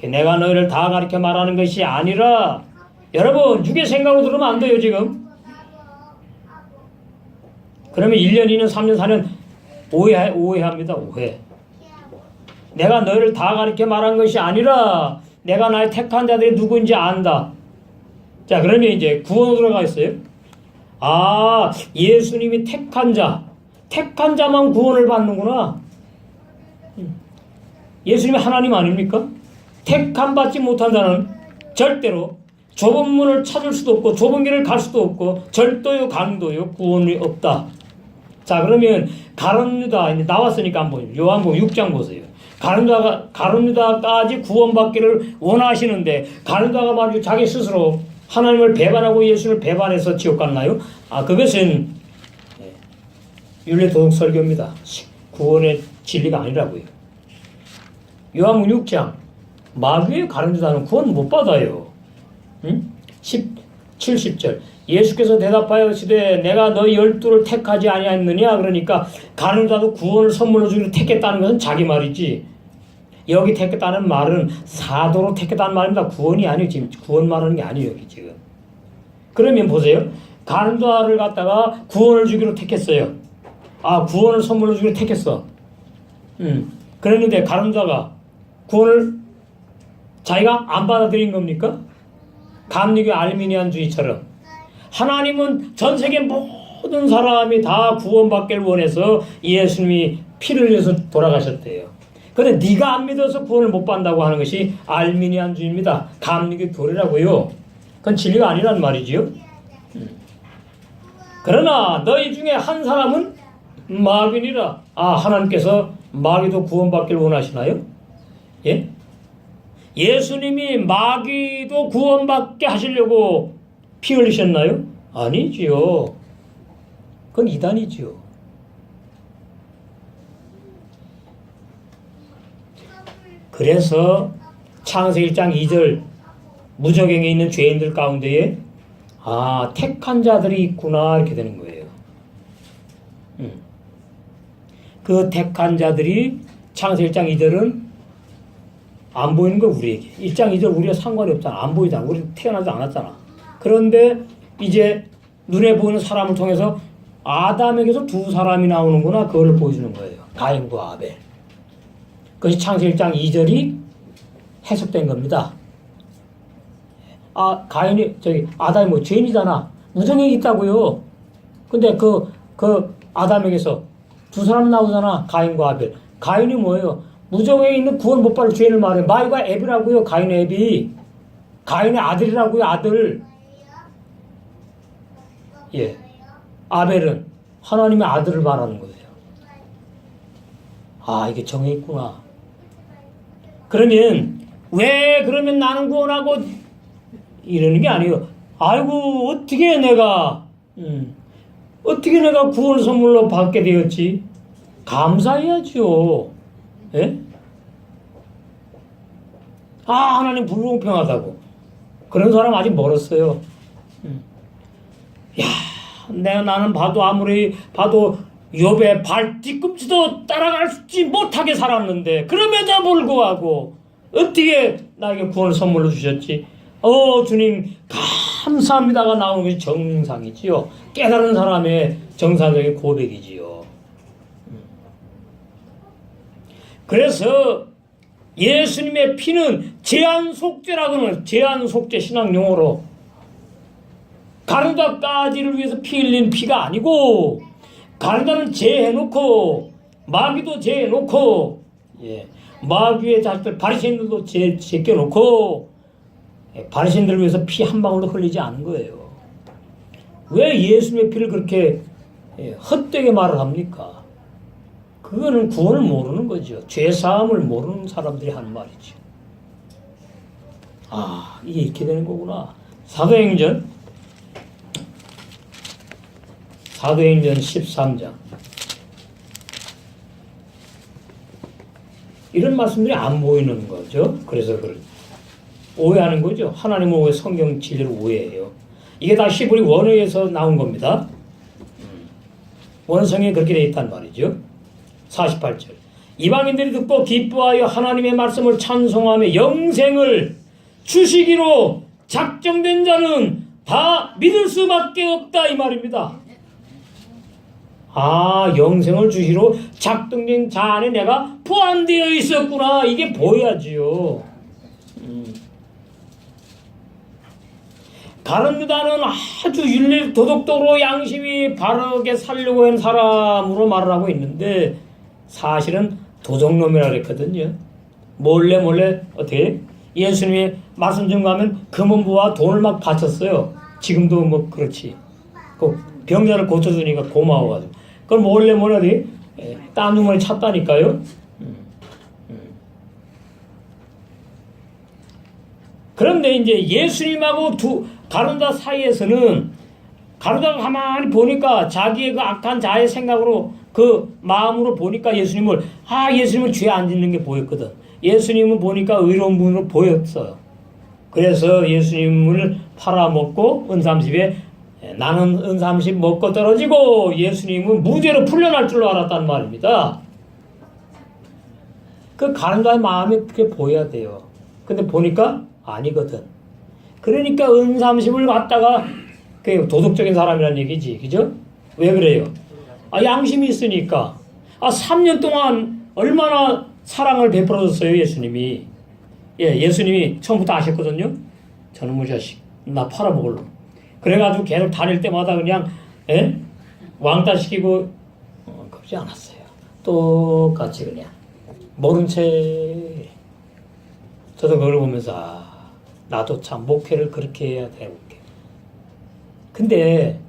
[SPEAKER 1] 내가 너희를 다 가르쳐 말하는 것이 아니라 여러분 육의 생각으로 들으면 안 돼요 지금. 그러면 1년, 2년, 3년, 4년 오해합니다. 오해. 내가 너희를 다 가르쳐 말한 것이 아니라 내가 나의 택한 자들이 누구인지 안다. 자 그러면 이제 구원으로 들어가 있어요. 예수님이 택한 자만 구원을 받는구나. 예수님이 하나님 아닙니까? 택함 받지 못한 자는 절대로 좁은 문을 찾을 수도 없고 좁은 길을 갈 수도 없고 절도요 강도요 구원이 없다. 자, 그러면 가룟 유다 이제 나왔으니까 한번 요한복음 6장 보세요. 가룟 유다까지 구원받기를 원하시는데 가룟 유다가 말이죠, 자기 스스로 하나님을 배반하고 예수를 배반해서 지옥 갔나요? 그것은 윤례 도덕 설교입니다. 구원의 진리가 아니라고요. 요한복음 6장 마귀의 가룟 유다는 구원 못 받아요. 70절 예수께서 대답하여 이르시되 내가 너희 12를 택하지 아니하였느냐. 그러니까 가룟 유다도 구원을 선물로 주기로 택했다는 것은 자기 말이지, 여기 택했다는 말은 사도로 택했다는 말입니다. 구원이 아니에요. 지금 구원 말하는 게 아니에요, 여기 지금. 그러면 보세요, 가룟 유다를 갖다가 구원을 주기로 택했어요. 구원을 선물로 주기로 택했어. 그랬는데 가룟 유다가 구원을 자기가 안 받아들인 겁니까? 감리교 알미니안주의처럼 하나님은 전 세계 모든 사람이 다 구원받기를 원해서 예수님이 피를 흘려서 돌아가셨대요. 그런데 네가 안 믿어서 구원을 못 받는다고 하는 것이 알미니안주의입니다. 감리교 교리라고요. 그건 진리가 아니란 말이지요. 그러나 너희 중에 한 사람은 마귀니라. 하나님께서 마귀도 구원받기를 원하시나요? 예? 예수님이 마귀도 구원받게 하시려고 피 흘리셨나요? 아니지요. 그건 이단이지요. 그래서 창세기 1장 2절 무저갱에 있는 죄인들 가운데에 택한 자들이 있구나 이렇게 되는 거예요. 그 택한 자들이 창세기 1장 2절은 안 보이는 거 우리에게. 1장 2절 우리가 상관이 없잖아. 안 보이잖아. 우리 태어나지 않았잖아. 그런데 이제 눈에 보이는 사람을 통해서 아담에게서 두 사람이 나오는구나. 그걸 보여주는 거예요. 가인과 아벨. 그것이 창세기 1장 2절이 해석된 겁니다. 아담이 죄인이잖아. 무정액이 있다고요. 근데 그 아담에게서 두 사람 나오잖아. 가인과 아벨. 가인이 뭐예요? 무정액에 있는 구원 못 받을 죄인을 말해. 마이가 앱이라고요. 가인의 앱이. 가인의 아들이라고요. 아들. 예. 아벨은 하나님의 아들을 말하는 거예요. 이게 정이 있구나. 그러면 나는 구원하고 이러는 게 아니에요. 아이고, 어떻게 내가 구원 선물로 받게 되었지? 감사해야죠. 예? 하나님 불공평하다고. 그런 사람 아직 멀었어요. 나는 아무리 봐도 욥의 발 뒤꿈치도 따라갈지 못하게 살았는데, 그럼에도 불구하고 어떻게 나에게 구원을 선물로 주셨지? 주님 감사합니다가 나오는 것이 정상이지요. 깨달은 사람의 정상적인 고백이지요. 그래서 예수님의 피는 제한속죄라고는, 제한속죄 신학 용어로 가룟 유다까지를 위해서 피 흘린 피가 아니고, 가룟 유다는 제해놓고 마귀도 제해놓고, 마귀의 자식들 바리새인들도 제껴놓고, 바리새인들을 위해서 피 한 방울도 흘리지 않은 거예요. 왜 예수님의 피를 그렇게 헛되게 말을 합니까? 그거는 구원을 모르는 거죠. 죄사함을 모르는 사람들이 하는 말이죠. 이게 이렇게 되는 거구나. 사도행전 13장. 이런 말씀들이 안 보이는 거죠. 그래서 오해하는 거죠. 하나님은 왜 성경 진리를 오해해요? 이게 다 히브리 원어에서 나온 겁니다. 원어성에 그렇게 되어 있단 말이죠. 48절. 이방인들이 듣고 기뻐하여 하나님의 말씀을 찬송하며 영생을 주시기로 작정된 자는 다 믿을 수밖에 없다 이 말입니다. 영생을 주시로 작정된 자 안에 내가 포함되어 있었구나. 이게 보여야지요. 가룟 유다는 아주 윤리 도덕적으로 양심이 바르게 살려고 하는 사람으로 말을 하고 있는데, 사실은 도적놈이라 그랬거든요. 몰래 어떻게 예수님이 말씀 증거하면 금은부와 돈을 막 바쳤어요. 지금도 뭐 그렇지. 그 병자를 고쳐주니까 고마워가지고. 그럼 몰래 뭐라지? 딴 주머니 찼다니까요. 그런데 이제 예수님하고 가룟다 사이에서는 가룟다가 가만히 보니까 자기의 그 악한 자의 생각으로 그 마음으로 보니까 예수님을 죄 안 짓는 게 보였거든. 예수님은 보니까 의로운 분으로 보였어요. 그래서 예수님을 팔아먹고 은30에 나는 은30 먹고 떨어지고 예수님은 무죄로 풀려날 줄로 알았단 말입니다. 그 가룟다의 마음이 그렇게 보여야 돼요. 근데 보니까 아니거든. 그러니까 은30을 갖다가 그 도덕적인 사람이란 얘기지. 그죠? 왜 그래요? 양심이 있으니까. 3년 동안 얼마나 사랑을 베풀어줬어요, 예수님이. 예수님이 처음부터 아셨거든요. 저놈의 자식, 나 팔아먹을로. 그래가지고 계속 다닐 때마다 그냥, 왕따 시키고, 그러지 않았어요. 똑같이 그냥. 모른 채. 저도 그걸 보면서, 나도 참 목회를 그렇게 해야 되겠게. 근데,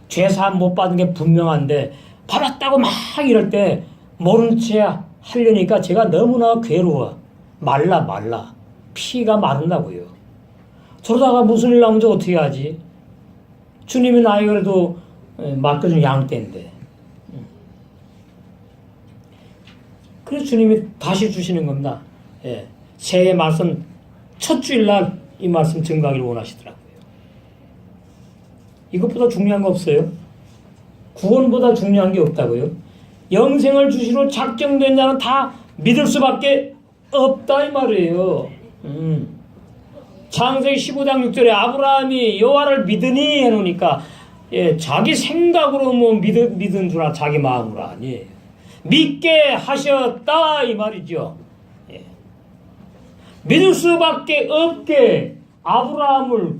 [SPEAKER 1] 죄사함 못 받은 게 분명한데, 받았다고 막 이럴 때, 모른 채 하려니까 제가 너무나 괴로워. 말라. 피가 마른다고요. 저러다가 무슨 일 나면 저 어떻게 하지? 주님이 나이 그래도 맡겨준 양떼인데. 그래서 주님이 다시 주시는 겁니다. 새해 말씀 첫 주일날 이 말씀 증거하기를 원하시더라고요. 이것보다 중요한 거 없어요. 구원보다 중요한 게 없다고요. 영생을 주시러 작정된 자는 다 믿을 수밖에 없다 이 말이에요. 창세기 15장 6절에 아브라함이 여호와를 믿으니 해놓으니까 자기 생각으로 뭐 믿은 줄 자기 마음으로 아니에요. 믿게 하셨다 이 말이죠. 믿을 수밖에 없게 아브라함을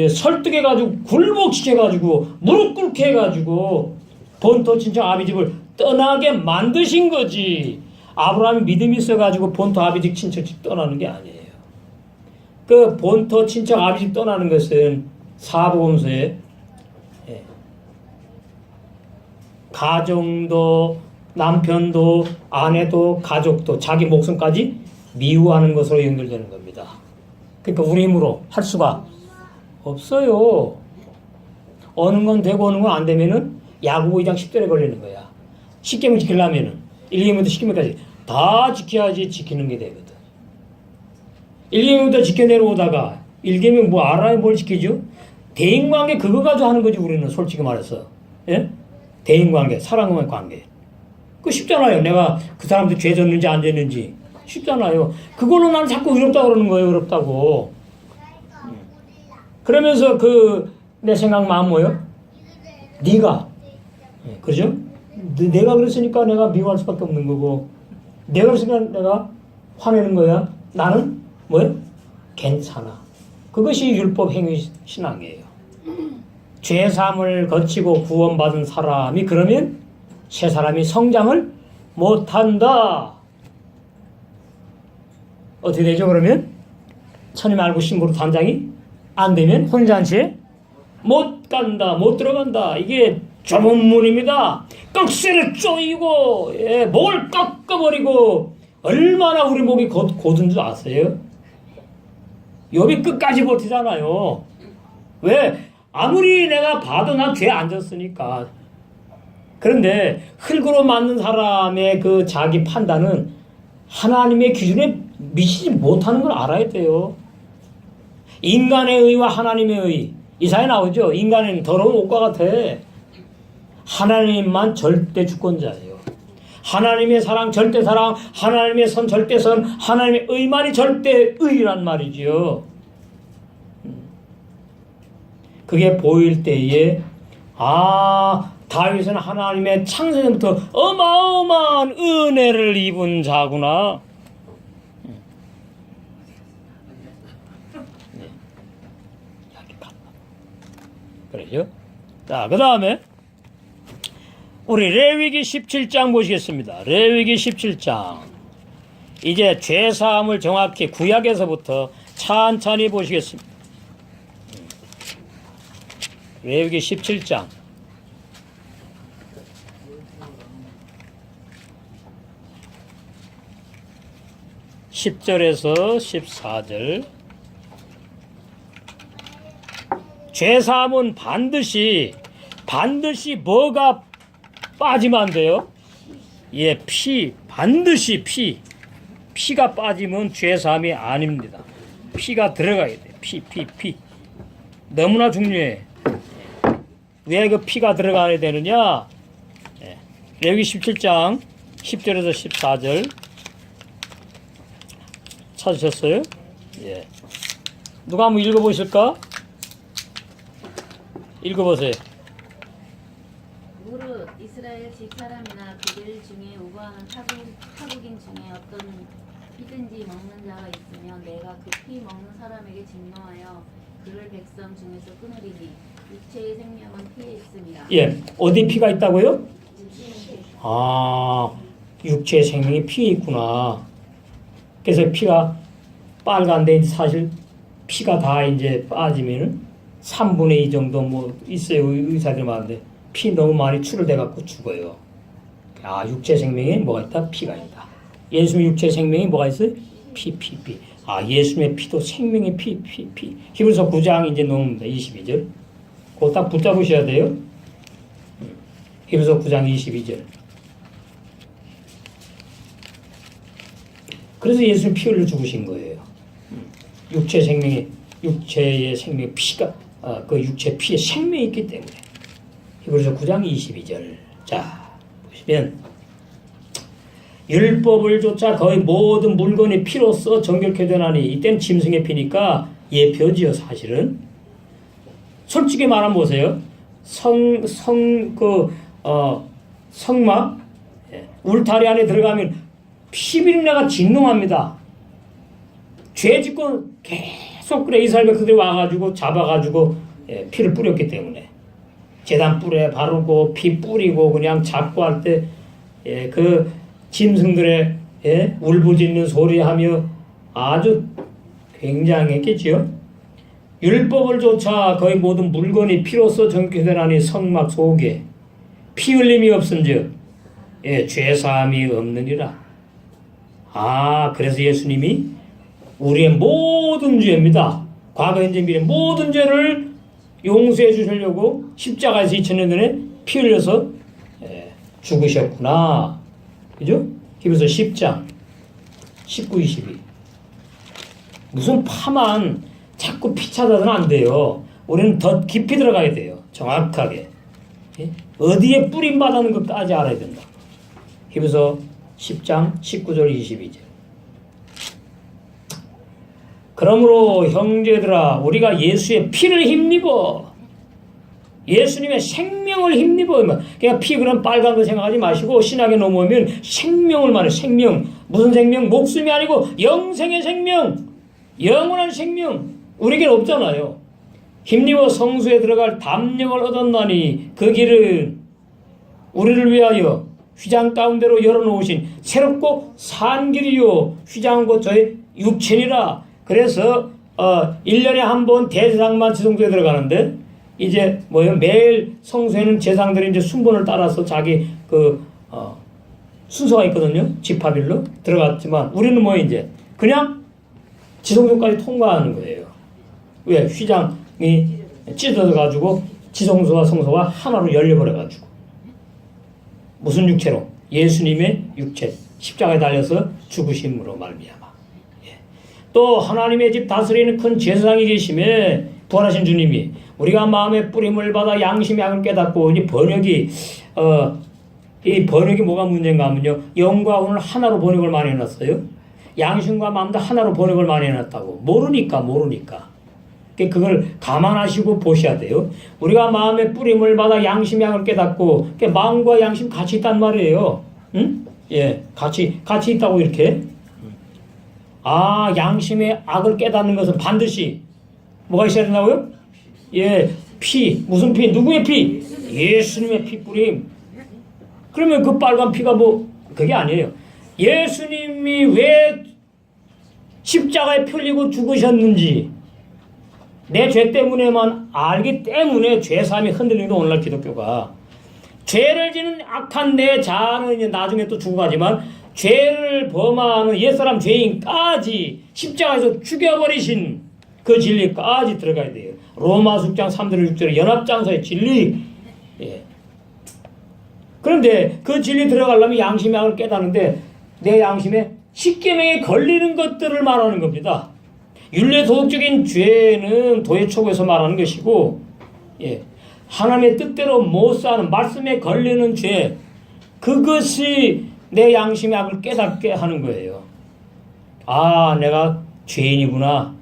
[SPEAKER 1] 설득해가지고 굴복시켜가지고 무릎 꿇게 해가지고 본토 친척 아비 집을 떠나게 만드신 거지. 아브라함이 믿음이 있어가지고 본토 아비 집 친척 집 떠나는 게 아니에요. 그 본토 친척 아비 집 떠나는 것은 사복음서에 가정도 남편도 아내도 가족도 자기 목숨까지 미워하는 것으로 연결되는 겁니다. 그러니까 우리 힘으로 할 수가 없어요. 어느 건 되고 어느 건 안 되면은 야고보 2장 10절에 걸리는 거야. 10계명 지키려면은 1계명부터 10계명까지 다 지켜야지 지키는 게 되거든. 1계명부터 지켜 내려오다가 1계명 뭐 알아야 뭘 지키죠? 대인관계 그거 가지고 하는 거지 우리는 솔직히 말해서. 대인관계, 사랑의 관계. 그거 쉽잖아요. 내가 그 사람도 죄 졌는지 안 졌는지 쉽잖아요. 그걸로 나는 자꾸 어렵다고 그러는 거예요. 어렵다고. 그러면서 내 생각 마음 뭐예요? 네가 그죠? 내가 그랬으니까 내가 미워할 수밖에 없는 거고 내가 그랬으니까 내가 화내는 거야. 나는 뭐예요? 괜찮아. 그것이 율법 행위 신앙이에요. 죄사함을 거치고 구원받은 사람이 그러면 새 사람이 성장을 못한다. 어떻게 되죠 그러면? 천임 알고 신부로 단장이 안 되면 혼잔치에 못 간다. 못 들어간다. 이게 좁은 문입니다. 꺽쇠를 쪼이고 목을 꺾어버리고 얼마나 우리 목이 곧은 줄 아세요? 욥이 끝까지 버티잖아요. 왜? 아무리 내가 봐도 난 죄 안 졌으니까. 그런데 흙으로 만든 사람의 그 자기 판단은 하나님의 기준에 미치지 못하는 걸 알아야 돼요. 인간의 의와 하나님의 의. 이사에 나오죠. 인간은 더러운 옷과 같아. 하나님만 절대 주권자예요. 하나님의 사랑 절대 사랑, 하나님의 선 절대 선, 하나님의 의만이 절대 의란 말이지요. 그게 보일 때에 다윗은 하나님의 창세전부터 어마어마한 은혜를 입은 자구나. 그래요? 자, 그 다음에 우리 레위기 17장 보시겠습니다. 레위기 17장. 이제 죄사함을 정확히 구약에서부터 찬찬히 보시겠습니다. 레위기 17장 10절에서 14절. 죄사함은 반드시 뭐가 빠지면 안 돼요? 예, 반드시 피가 빠지면 죄사함이 아닙니다. 피가 들어가야 돼. 피. 너무나 중요해. 왜 그 피가 들어가야 되느냐? 예. 레위기 17장 10절에서 14절 찾으셨어요? 예. 누가 한번 읽어보실까? 읽어보세요.
[SPEAKER 2] 무릇 이스라엘 집사람이나 그들 중에 우거하는 타국인 중에 어떤 피든지 먹는 자가 있으면 내가 그 피 먹는 사람에게 직노하여 그를 백성 중에서 끊으리니 육체의 생명은 피에 있습니다.
[SPEAKER 1] 예, 어디 피가 있다고요? 아, 육체의 생명이 피에 있구나. 그래서 피가 빨간데 사실 피가 다 이제 빠지면은 3분의 2 정도 뭐 있어요. 의사들 말하는데 피 너무 많이 출혈돼 갖고 죽어요. 아, 육체 생명에 뭐가 있다? 피가 있다. 예수님의 육체 생명에 뭐가 있어요? 피. 아, 예수님의 피도 생명의 피. 히브리서 9장 이제 넘습니다. 22절. 그거 딱 붙잡으셔야 돼요. 히브리서 9장 22절. 그래서 예수님 피 흘려 죽으신 거예요. 육체의 생명의 피가 그 육체 피에 생명이 있기 때문에. 히브리서 9장 22절. 자, 보시면 율법을 쫓아 거의 모든 물건이 피로써 정결케 되나니 이때는 짐승의 피니까 예표지요. 사실은 솔직히 말하면 보세요. 성막 울타리 안에 들어가면 피비린내가 진동합니다. 죄 짓고 계속 그래 이스라엘 백성들이 와가지고 잡아가지고 피를 뿌렸기 때문에 제단 뿔에 바르고 피 뿌리고 그냥 잡고 할 때 그 짐승들의 울부짖는 소리하며 아주 굉장했겠지요. 율법을 쫓아 거의 모든 물건이 피로써 정결되나니 성막 속에 피 흘림이 없은즉 죄사함이 없느니라. 아, 그래서 예수님이 우리의 모든 죄입니다. 과거, 현재, 미래 모든 죄를 용서해 주시려고 십자가에서 2000년 전에 피 흘려서 죽으셨구나. 그죠? 히브리서 10장 19, 22. 무슨 파만 자꾸 피 찾아서는 안 돼요. 우리는 더 깊이 들어가야 돼요. 정확하게. 어디에 뿌림받는 것까지 알아야 된다. 히브리서 10장 19절 22절. 그러므로 형제들아 우리가 예수의 피를 힘입어 예수님의 생명을 힘입어. 그냥 피 그런 빨간 거 생각하지 마시고 신학에 넘어오면 생명을 말해. 생명. 무슨 생명? 목숨이 아니고 영생의 생명. 영원한 생명. 우리에게는 없잖아요. 힘입어 성수에 들어갈 담력을 얻었나니 그 길은 우리를 위하여 휘장 가운데로 열어놓으신 새롭고 산 길이요 휘장은 곧 저의 육체니라. 그래서 1년에 한 번 대제사장만 지성소에 들어가는데 이제 매일 성소에는 제사장들이 이제 순번을 따라서 자기 순서가 있거든요. 지파별로 들어갔지만 우리는 이제 그냥 지성소까지 통과하는 거예요. 왜? 휘장이 찢어져가지고 지성소와 성소가 하나로 열려버려가지고. 무슨 육체로? 예수님의 육체. 십자가에 달려서 죽으심으로 말미암아. 또 하나님의 집 다스리는 큰 제사장이 계심에 부활하신 주님이 우리가 마음의 뿌림을 받아 양심의 악을 깨닫고 이 번역이 뭐가 문제인가 하면요. 영과 오늘 하나로 번역을 많이 해놨어요. 양심과 마음도 하나로 번역을 많이 해놨다고. 모르니까. 그걸 감안하시고 보셔야 돼요. 우리가 마음의 뿌림을 받아 양심의 악을 깨닫고 마음과 양심 같이 있단 말이에요. 응? 예, 같이 있다고 이렇게. 아, 양심의 악을 깨닫는 것은 반드시 뭐가 있어야 된다고요? 예, 피. 무슨 피? 누구의 피? 예수님의 피 뿌림. 그러면 그 빨간 피가 그게 아니에요. 예수님이 왜 십자가에 풀리고 죽으셨는지 내 죄 때문에만 알기 때문에 죄사함이 흔들리는 오늘날 기독교가 죄를 지는 악한 내 자아는 이제 나중에 또 죽어가지만 죄를 범하는 옛사람 죄인까지 십자가에서 죽여버리신 그 진리까지 들어가야 돼요. 로마서 6장 3절 6절의 연합장서의 진리. 예. 그런데 그 진리 들어가려면 양심의 악을 깨닫는데 내 양심에 십계명에 걸리는 것들을 말하는 겁니다. 율례 도덕적인 죄는 도의촉에서 말하는 것이고, 예. 하나님의 뜻대로 못 사는 말씀에 걸리는 죄, 그것이 내 양심의 악을 깨닫게 하는 거예요. 아, 내가 죄인이구나.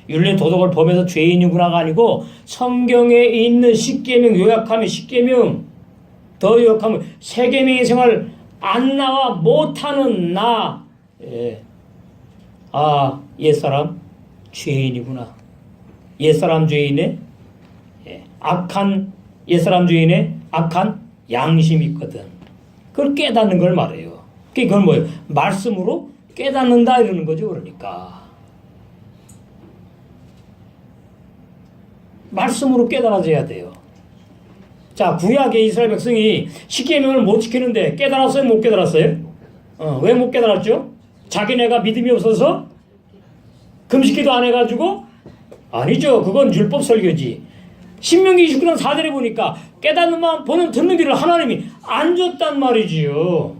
[SPEAKER 1] 율례 도덕을 범해서 죄인이구나가 아니고 성경에 있는 십계명 요약하면 십계명, 더 요약하면 세계명의 생활 안 나와 못하는 나. 예. 아, 옛사람 죄인이구나. 옛사람 죄인의 악한 옛사람 죄인의 악한 양심이 있거든. 그걸 깨닫는 걸 말해요. 그건 뭐예요? 말씀으로 깨닫는다 이러는 거죠. 그러니까 말씀으로 깨달아져야 돼요. 자, 구약의 이스라엘 백성이 십계명을 못 지키는데 깨달았어요? 못 깨달았어요? 왜 못 깨달았죠? 자기네가 믿음이 없어서 금식기도 안 해가지고? 아니죠. 그건 율법 설교지. 신명기 29장 4절에 보니까 깨닫는 마음 보는 듣는 길을 하나님이 안 줬단 말이지요.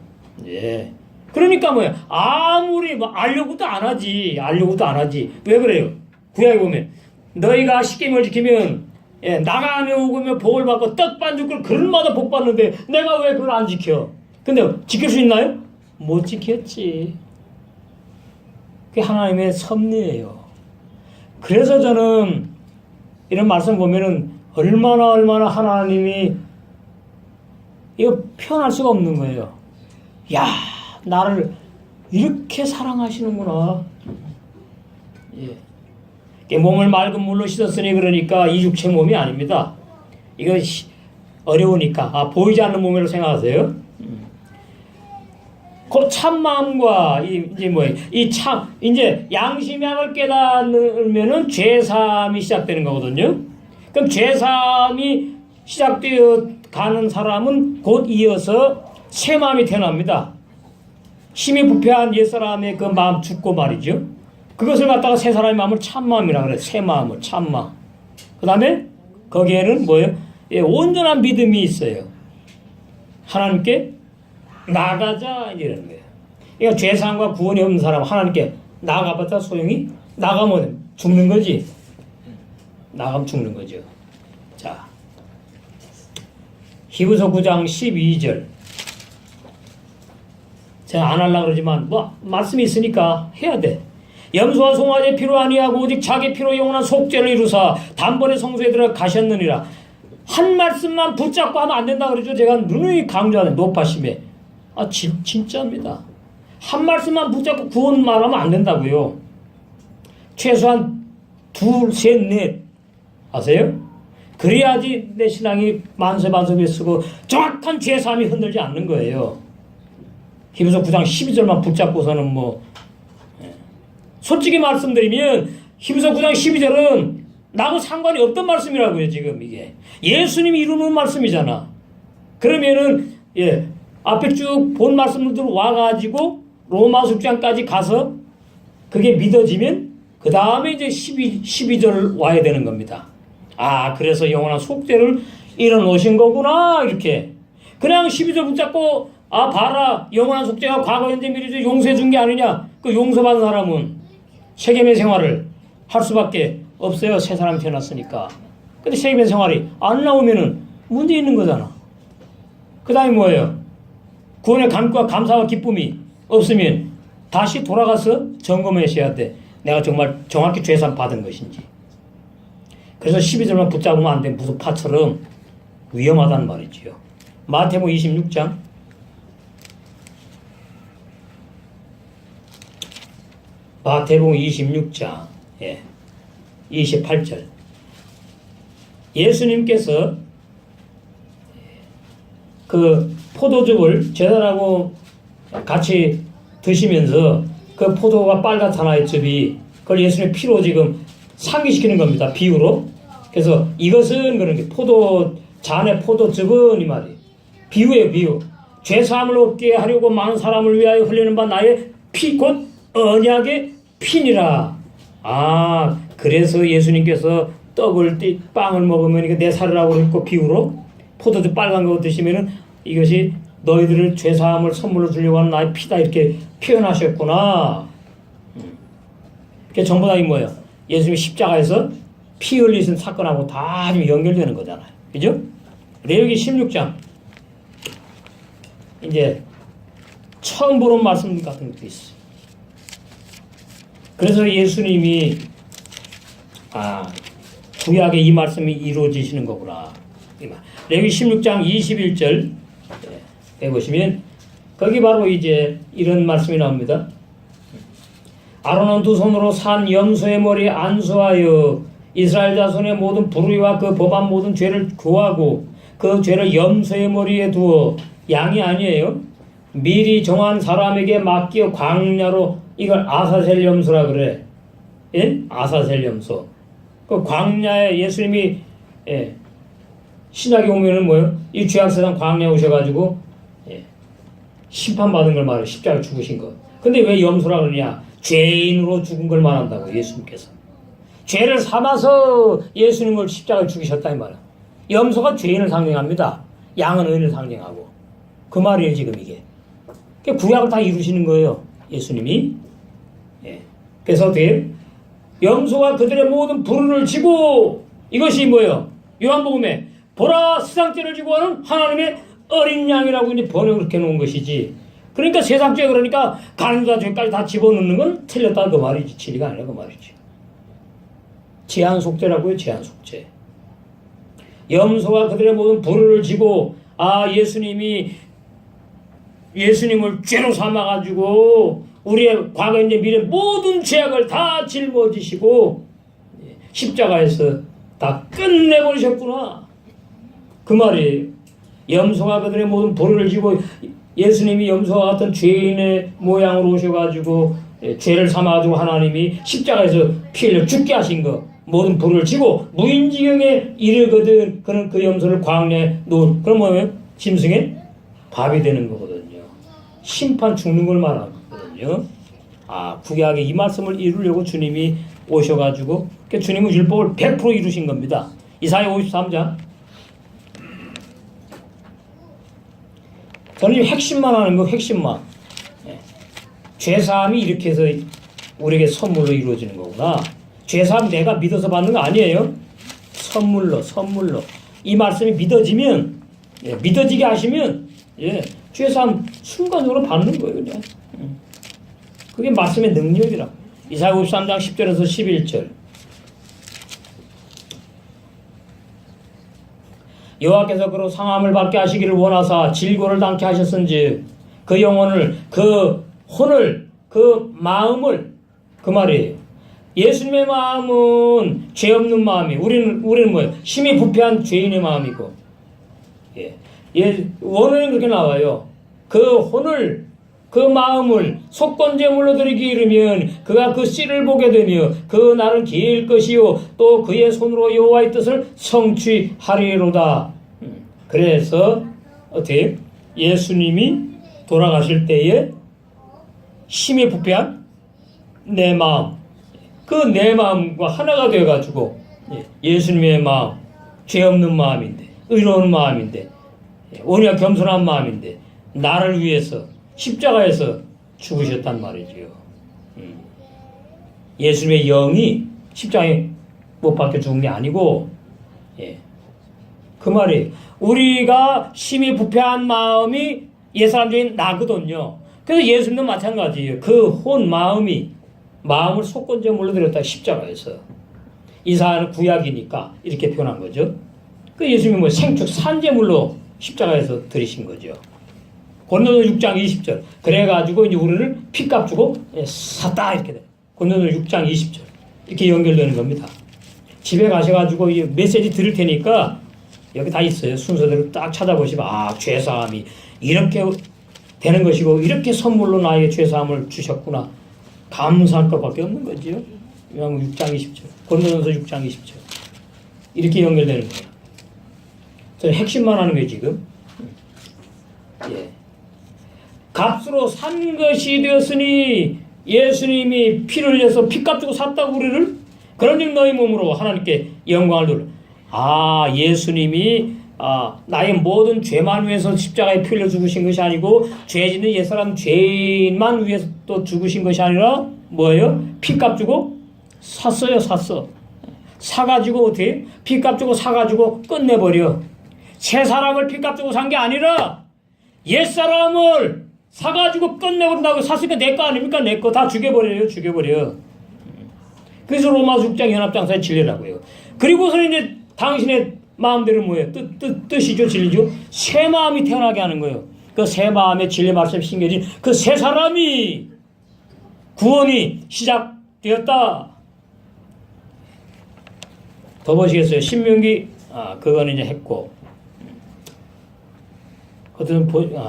[SPEAKER 1] 예. 그러니까 뭐야? 아무리 뭐 알려고도 안 하지. 알려고도 안 하지. 왜 그래요? 구약에 보면 너희가 십계명을 지키면 예, 나가며 오고며 복을 받고 떡 반죽을 그릇마다 복 받는데 내가 왜 그걸 안 지켜? 근데 지킬 수 있나요? 못 지켰지. 그게 하나님의 섭리예요. 그래서 저는 이런 말씀 보면은 얼마나 하나님이 이거 표현할 수가 없는 거예요. 야, 나를 이렇게 사랑하시는구나. 예. 몸을 맑은 물로 씻었으니 그러니까 이 육체 몸이 아닙니다. 이거 어려우니까 보이지 않는 몸이라고 생각하세요. 그 참마음과 이제 양심의 악을 깨닫으면은 죄사함이 시작되는 거거든요. 그럼 죄사함이 시작되어 가는 사람은 곧 이어서 새 마음이 태어납니다. 힘이 부패한 옛사람의 그 마음 죽고 말이죠. 그것을 갖다가 새 사람의 마음을 참마음이라고 그래요. 새 마음을 참마음. 그 다음에 거기에는 뭐예요? 예, 온전한 믿음이 있어요. 하나님께 나가자 이러는 거예요. 그러니까 죄사함과 구원이 없는 사람 하나님께 나가봤자 소용이 나가면 죽는 거지. 나가면 죽는 거죠. 자, 히브리서 9장 12절. 제가 안 하려고 그러지만 말씀이 있으니까 해야 돼. 염소와 송아지의 피로 아니하고 오직 자기 피로 영원한 속죄를 이루사 단번에 성소에 들어 가셨느니라. 한 말씀만 붙잡고 하면 안 된다 그러죠. 제가 누누이 강조하는 높아심에. 진짜입니다. 한 말씀만 붙잡고 구원 말하면 안 된다고요. 최소한 둘, 셋, 넷 아세요? 그래야지 내 신앙이 만세반석에 쓰고 정확한 죄사함이 흔들지 않는 거예요. 히브리서 9장 12절만 붙잡고서는 솔직히 말씀드리면 히브리서 9장 12절은 나하고 상관이 없던 말씀이라고요. 지금 이게 예수님이 이루는 말씀이잖아. 그러면은 앞에 쭉 본 말씀들 와가지고 로마서 6장까지 가서 그게 믿어지면 그 다음에 이제 12절 와야 되는 겁니다. 그래서 영원한 속죄를 이뤄놓으신 거구나 이렇게. 그냥 12절 붙잡고 봐라 영원한 속죄가 과거 현재 미래에 용서해 준 게 아니냐. 그 용서받은 사람은 세계의 생활을 할 수밖에 없어요. 새 사람이 태어났으니까. 근데 세계의 생활이 안 나오면은 문제 있는 거잖아. 그 다음에 뭐예요? 구원의 감과 감사와 기쁨이 없으면 다시 돌아가서 점검하셔야 돼. 내가 정말 정확히 죄산 받은 것인지. 그래서 12절만 붙잡으면 안 돼. 무슨 파처럼 위험하다는 말이지요. 마태복음 26장 마태복음 26장 28절 예수님께서 그 포도즙을 제자라고 같이 드시면서 그 포도가 빨갛잖아, 즙이. 그걸 예수님의 피로 지금 상기시키는 겁니다. 비유로. 그래서 이것은 그런 게 포도 잔의 포도즙은 이 말이 비유예요, 비유. 죄 사함을 얻게 하려고 많은 사람을 위하여 흘리는 바 나의 피 곧 언약의 피니라. 아, 그래서 예수님께서 떡을 빵을 먹으면 이게 내 살이라고 그랬고 비유로 포도즙 빨간 거 드시면은 이것이 너희들을 죄 사함을 선물로 주려고 하는 나의 피다 이렇게 표현하셨구나. 그게 전부 다 이 뭐예요? 예수님이 십자가에서 피 흘리신 사건하고 다 좀 연결되는 거잖아요. 그죠? 레위기 16장. 이제 처음 보는 말씀 같은 것도 있어요. 그래서 예수님이 구약에 이 말씀이 이루어지시는 거구나. 레위기 16장 21절 보시면 거기 바로 이제 이런 말씀이 나옵니다. 아론은 두 손으로 산 염소의 머리에 안수하여 이스라엘 자손의 모든 불의와 그 범한 모든 죄를 구하고 그 죄를 염소의 머리에 두어 양이 아니에요. 미리 정한 사람에게 맡겨 광야로 이걸 아사셀 염소라 그래. 예? 아사셀 염소. 그 광야에 예수님이 신약에 오면은 뭐예요? 이 죄악세상 광야에 오셔가지고 심판받은 걸 말해. 십자가에 죽으신 거. 근데 왜 염소라 그러냐? 죄인으로 죽은 걸 말한다고 예수님께서. 죄를 삼아서 예수님을 십자가에 죽이셨다 이 말이야. 염소가 죄인을 상징합니다. 양은 의인을 상징하고. 그 말이에요 지금 이게. 구약을 다 이루시는 거예요. 예수님이. 그래서 어떻게 염소가 그들의 모든 불의를 지고 이것이 뭐예요? 요한복음에 보라 세상죄를 지고 하는 하나님의 어린 양이라고 이제 번역을 그렇게 놓은 것이지. 그러니까 세상죄 그러니까 간음과 죄까지 다 집어넣는 건 틀렸다 그 말이지. 진리가 아니라 그 말이지. 제한속죄라고요. 제한속죄. 염소가 그들의 모든 불의를 지고 예수님을 죄로 삼아가지고 우리의 과거 이제 미래 모든 죄악을 다 짊어지시고 십자가에서 다 끝내버리셨구나. 그 말이에요. 염소가 그들의 모든 불의를 지고 예수님이 염소와 같은 죄인의 모양으로 오셔가지고 죄를 삼아가지고 하나님이 십자가에서 피 흘려 죽게 하신 거 모든 불을 지고 무인지경에 이르거든 그는 그 염소를 광야에 놓을 그럼 뭐예요? 짐승의 밥이 되는 거거든요. 심판 죽는 걸 말하는 거거든요. 구약에 이 말씀을 이루려고 주님이 오셔가지고 주님은 율법을 100% 이루신 겁니다. 이사야 53장. 저는 핵심만 하는 거 핵심만. 죄사함이 이렇게 해서 우리에게 선물로 이루어지는 거구나. 죄사함 내가 믿어서 받는 거 아니에요. 선물로. 이 말씀이 믿어지면 믿어지게 하시면 죄사함 순간적으로 받는 거예요. 그냥. 그게 말씀의 능력이라. 이사야 53장 10절에서 11절. 여호와께서 그로 상함을 받게 하시기를 원하사 질고를 당케 하셨은즉 그 영혼을 그 혼을 그 마음을 그 말이에요. 예수님의 마음은 죄 없는 마음이 우리는 뭐예요? 심히 부패한 죄인의 마음이고 원어에는 그렇게 나와요. 그 혼을 그 마음을 속건제물로 드리기 이르면 그가 그 씨를 보게 되며 그 날은 길 것이요 또 그의 손으로 여호와의 뜻을 성취하리로다. 그래서 어떻게 예수님이 돌아가실 때에 심히 부패한 내 마음 그 내 마음과 하나가 되어가지고 예수님의 마음 죄 없는 마음인데 의로운 마음인데 온유와 겸손한 마음인데 나를 위해서 십자가에서 죽으셨단 말이지요. 예수님의 영이 십자가에 못 박혀 죽은 게 아니고 그 말이 우리가 심히 부패한 마음이 옛사람적인 나거든요. 그래서 예수님도 마찬가지예요. 그 혼 마음을 속건제물로 드렸다 십자가에서. 이사야는 구약이니까 이렇게 표현한 거죠. 그 예수님이 뭐 생축 산제물로 십자가에서 드리신 거죠. 고린도서 6장 20절. 그래가지고 이제 우리를 피값 주고 샀다 이렇게 돼. 고린도서 6장 20절. 이렇게 연결되는 겁니다. 집에 가셔가지고 이 메시지 들을 테니까 여기 다 있어요. 순서대로 딱 찾아보시면 죄사함이 이렇게 되는 것이고 이렇게 선물로 나에게 죄사함을 주셨구나. 감사할 것밖에 없는 거지요. 요한복음 6장 20절, 고린도전서 6장 20절 이렇게 연결되는 거예요. 저는 핵심만 하는 거예요 지금. 예. 값으로 산 것이 되었으니 예수님이 피를 흘려서 피값 주고 샀다고 우리를. 그런즉 너희 몸으로 하나님께 영광을 돌려. 예수님이 나의 모든 죄만 위해서 십자가에 피 흘려 죽으신 것이 아니고 죄 짓는 옛사람 죄만 위해서 또 죽으신 것이 아니라 뭐예요? 피값 주고 샀어요. 사가지고 어떻게? 피값 주고 사가지고 끝내버려. 새 사람을 피값 주고 산 게 아니라 옛사람을 사가지고 끝내버린다고. 샀으니까 내 거 아닙니까? 내 거 다 죽여버려. 그래서 로마서 6장 연합장사의 진리라고요. 그리고서 이제 당신의 마음대로 뭐예요? 뜻이죠, 진리죠. 새 마음이 태어나게 하는 거예요. 그 새 마음에 진리 말씀 신겨진 그 새 사람이 구원이 시작되었다. 더 보시겠어요? 신명기 그거는 이제 했고.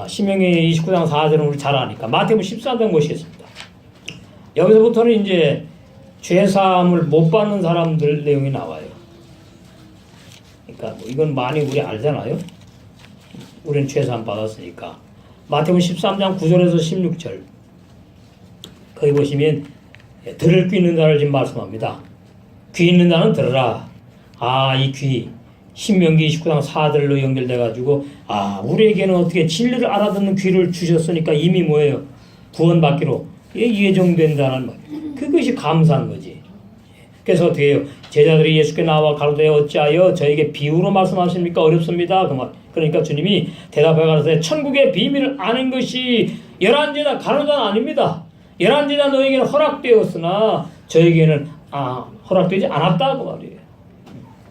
[SPEAKER 1] 신명기 29장 4절은 우리 잘 아니까 마태복음 14장 보시겠습니다. 여기서부터는 이제 죄사함을 못 받는 사람들 내용이 나와요. 그러니까 이건 많이 우리 알잖아요. 우리는 죄사함 받았으니까. 마태복음 13장 9절에서 16절 거기 보시면 들을 귀 있는 자를 지금 말씀합니다. 귀 있는 자는 들으라. 이 귀. 신명기 29장 4절로 연결돼가지고 우리에게는 어떻게 진리를 알아듣는 귀를 주셨으니까 이미 뭐예요? 구원받기로 예정된다는 말. 그것이 감사한 거지. 그래서 어떻게 해요? 제자들이 예수께 나와 가로되 어찌하여 저에게 비유로 말씀하십니까? 어렵습니다. 그 말. 그러니까 주님이 대답해 가로되 천국의 비밀을 아는 것이 열한 제자 가로자는 아닙니다. 열한 제자 너에게는 허락되었으나 저에게는 허락되지 않았다 그 말이에요.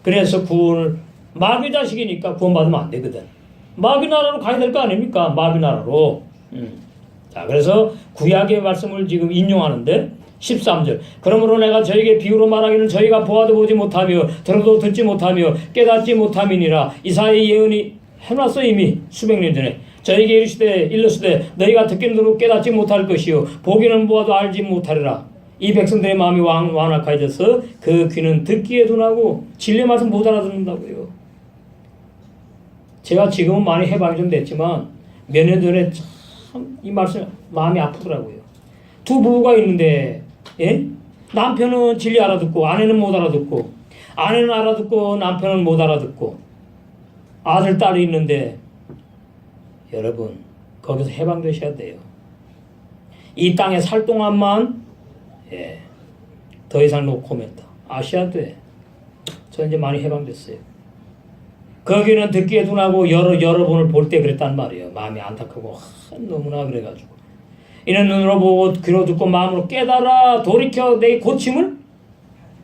[SPEAKER 1] 그래서 구원을 마귀 자식이니까 구원받으면 안 되거든. 마귀 나라로 가야 될 거 아닙니까? 마귀 나라로. 자, 그래서 구약의 말씀을 지금 인용하는데 13절. 그러므로 내가 저에게 비유로 말하기는 저희가 보아도 보지 못하며 들어도 듣지 못하며 깨닫지 못함이니라. 이사야의 예언이 해놨어 이미 수백 년 전에. 저에게 일렀으되 너희가 듣기는 들고 깨닫지 못할 것이요 보기는 보아도 알지 못하리라. 이 백성들의 마음이 완악해져서 그 귀는 듣기에 둔하고 진리 말씀 못 알아듣는다고요. 제가 지금은 많이 해방이 좀 됐지만 몇 년 전에 참 이 말씀 마음이 아프더라고요. 두 부부가 있는데 남편은 진리 알아듣고 아내는 못 알아듣고, 아내는 알아듣고 남편은 못 알아듣고, 아들 딸이 있는데 여러분 거기서 해방되셔야 돼요. 이 땅에 살 동안만 더 이상 노코멘트 아셔야 돼. 저 이제 많이 해방됐어요. 거기는 듣기에 둔하고 여러 번을 볼 때 그랬단 말이에요. 마음이 안타깝고 너무나 그래가지고 이는 눈으로 보고 귀로 듣고 마음으로 깨달아 돌이켜 내 고침을?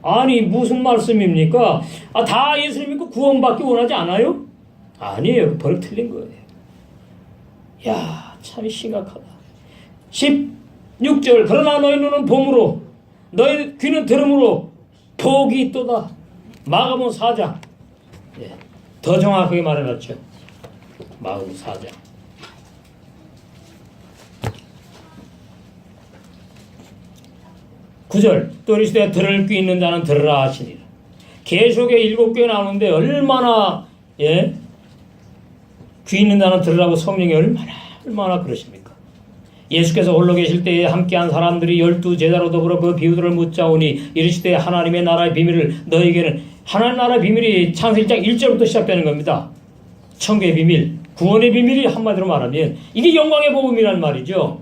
[SPEAKER 1] 아니 무슨 말씀입니까? 다 예수님 믿고 구원받기 원하지 않아요? 아니에요. 버릇 틀린 거예요. 야, 참 심각하다. 16절 그러나 너희 눈은 봄으로 너희 귀는 들음으로 복이 있도다. 마가복음 4장 더 정확하게 말해놨죠. 마가복음 4장 9절 또 이르시되 들을 귀 있는 자는 들으라 하시니라. 계시록에 7개 나오는데 얼마나 귀 있는 자는 들으라고 성령이 얼마나 그러십니까? 예수께서 홀로 계실 때에 함께한 사람들이 12제자로 더불어 그 비유들을 묻자오니 이르시되 하나님의 나라의 비밀을 너에게는. 하나님 나라의 비밀이 창세기 1장 1절부터 시작되는 겁니다. 천국의 비밀, 구원의 비밀이 한마디로 말하면 이게 영광의 복음이란 말이죠.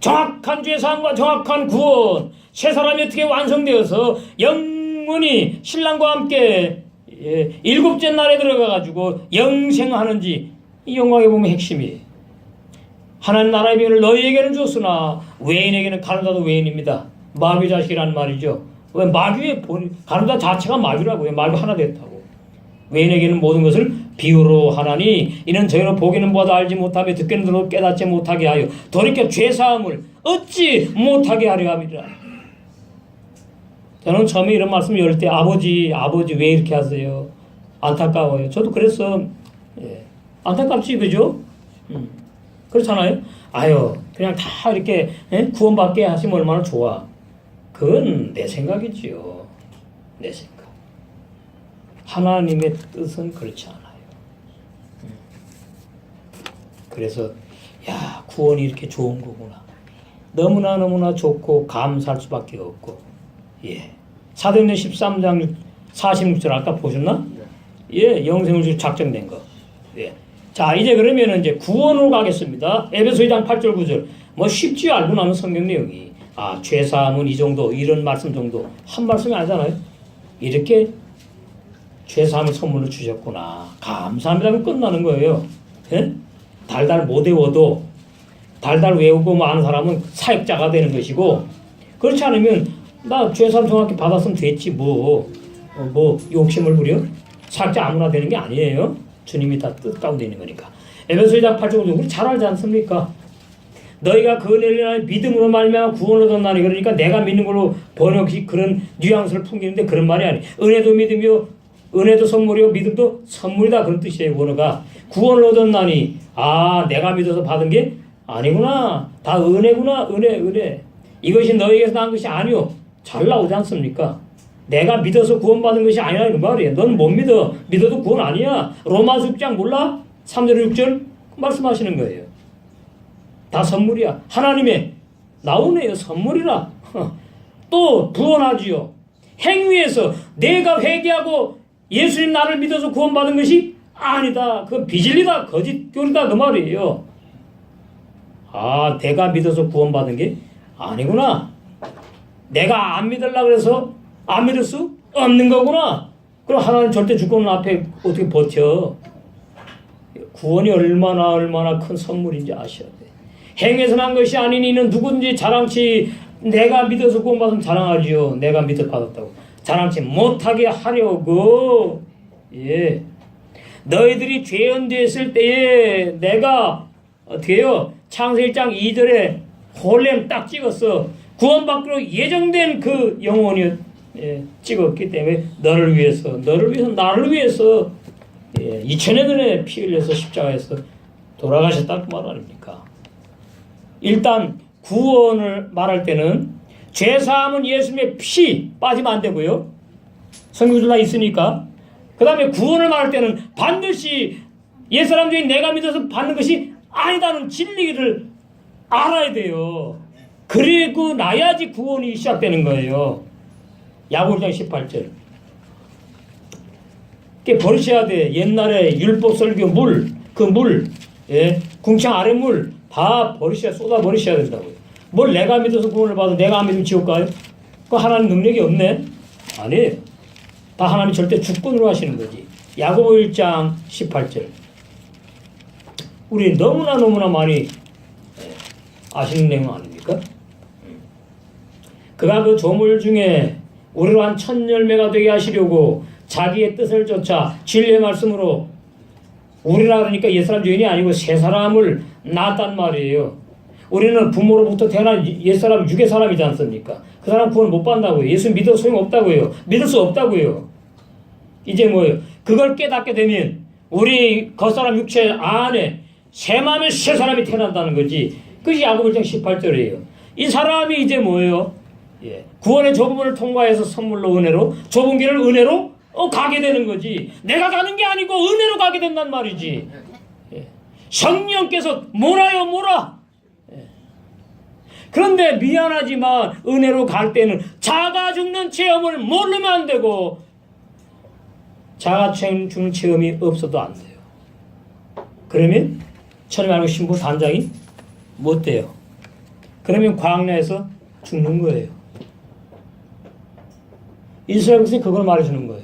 [SPEAKER 1] 정확한 죄사함과 정확한 구원, 새 사람이 어떻게 완성되어서 영원히 신랑과 함께 7째 날에 들어가가지고 영생하는지, 이 영광의 복음의 핵심이에요. 하나님 나라의 비밀을 너희에게는 줬으나 외인에게는 가누다도 외인입니다. 마귀 자식이란 말이죠. 왜 마귀의 가누다 자체가 마귀라고요. 마귀 하나 됐다고. 외인에게는 모든 것을 비유로 하나니 이는 저희는 보기는 보아도 알지 못하며 듣기는 들어도 깨닫지 못하게 하여 돌이켜 죄사함을 얻지 못하게 하려 함이라. 저는 처음에 이런 말씀 열 때 아버지 왜 이렇게 하세요? 안타까워요. 저도 그래서 안타깝지 그죠? 그렇잖아요. 아유 그냥 다 이렇게 구원받게 하시면 얼마나 좋아. 그건 내 생각이지요. 내 생각. 하나님의 뜻은 그렇지 않아요. 그래서 야 구원이 이렇게 좋은 거구나. 너무나 좋고 감사할 수밖에 없고. 예. 사도행전 13장 46절 아까 보셨나? 예, 영생을 줄 작정된 거. 예. 자, 이제 그러면은 이제 구원으로 가겠습니다. 에베소 2장 8절 9절. 뭐 쉽지 알고 나면 성경 내용이. 아, 죄사함은 이 정도, 이런 말씀 정도. 한 말씀이 아니잖아요. 이렇게 죄사함을 선물로 주셨구나. 감사합니다 하면 끝나는 거예요. 예? 달달 못 외워도 달달 외우고 많은 사람은 사역자가 되는 것이고, 그렇지 않으면 나 죄사함 정확히 받았으면 됐지 뭐 욕심을 부려? 사역자 아무나 되는 게 아니에요. 주님이 다 뜻 가운데 있는 거니까. 에베소 2장 8절 9절 우리 잘 알지 않습니까? 너희가 그 은혜를 믿음으로 말미암아 구원을 얻었나니. 그러니까 내가 믿는 걸로 번역이 그런 뉘앙스를 풍기는데 그런 말이 아니. 은혜도 믿음이요, 은혜도 선물이요, 믿음도 선물이다, 그런 뜻이에요. 원어가. 구원을 얻었나니. 아, 내가 믿어서 받은 게 아니구나. 다 은혜구나. 은혜. 이것이 너희에게서 난 것이 아니요. 잘 나오지 않습니까? 내가 믿어서 구원받은 것이 아니라 그 말이에요. 넌 못 믿어. 믿어도 구원 아니야. 로마서 6장 몰라? 3절 6절 말씀하시는 거예요. 다 선물이야. 하나님의 나오네요. 선물이라. 또 부원하지요. 행위에서 내가 회개하고 예수님 나를 믿어서 구원받은 것이 아니다. 그건 비진리다. 거짓교리다. 그 말이에요. 아, 내가 믿어서 구원받은 게 아니구나. 내가 안 믿으려고 해서 안 믿을 수 없는 거구나. 그럼 하나님 절대 주권 앞에 어떻게 버텨? 구원이 얼마나 큰 선물인지 아셔야 돼. 행해서 난 것이 아닌 이는 누구든지 자랑치, 내가 믿어서 구원받으면 자랑하지요. 내가 믿어 받았다고. 자랑치 못하게 하려고. 예. 너희들이 죄인 됐을 때에 내가 어떻게요? 창세기 1장 2절에 홀렘 딱 찍었어. 구원받기로 예정된 그 영혼이 찍었기 때문에 너를 위해서 나를 위해서 2000년 전에 피 흘려서 십자가에서 돌아가셨다는 말 아닙니까? 일단 구원을 말할 때는 죄사함은 예수님의 피 빠지면 안 되고요. 성경들 다 있으니까. 그 다음에 구원을 말할 때는 반드시 옛사람 중에 내가 믿어서 받는 것이 아니다는 진리를 알아야 돼요. 그리고 나야지 구원이 시작되는 거예요. 야고보장 18절. 그게 버리셔야 돼. 옛날에 율법 설교 물, 궁창 아래 물 다 쏟아 버리셔야 된다고요. 뭘 내가 믿어서 구원을 받아 내가 안 믿으면 지옥 가요? 그 하나님 능력이 없네? 아니에요. 다 하나님 절대 주권으로 하시는 거지. 야고보 1장 18절. 우리 너무나 많이 아시는 내용 아닙니까? 그가 그 조물 중에 우리로 한 천 열매가 되게 하시려고 자기의 뜻을 쫓아 진리의 말씀으로 우리라 그러니까 옛사람 주인이 아니고 새 사람을 낳았단 말이에요. 우리는 부모로부터 태어난 옛사람 육의 사람이지 않습니까? 그 사람 구원 못 받는다고요. 예수 믿어도 소용없다고요. 믿을 수 없다고요. 이제 뭐예요? 그걸 깨닫게 되면 우리 겉사람 육체 안에 새 마음의 새 사람이 태어난다는 거지. 그것이 야고보 1장 18절이에요. 이 사람이 이제 뭐예요? 구원의 좁은 문을 통과해서 선물로 은혜로 좁은 길을 은혜로 가게 되는 거지. 내가 가는 게 아니고 은혜로 가게 된단 말이지. 성령께서 몰아. 그런데 미안하지만 은혜로 갈 때는 자가 죽는 체험을 모르면 안 되고 자가 죽는 체험이 없어도 안 돼요. 그러면 천의 말고 신부 단장이 못 돼요. 그러면 광야에서 죽는 거예요. 이스라엘 백성이 그걸 말해주는 거예요.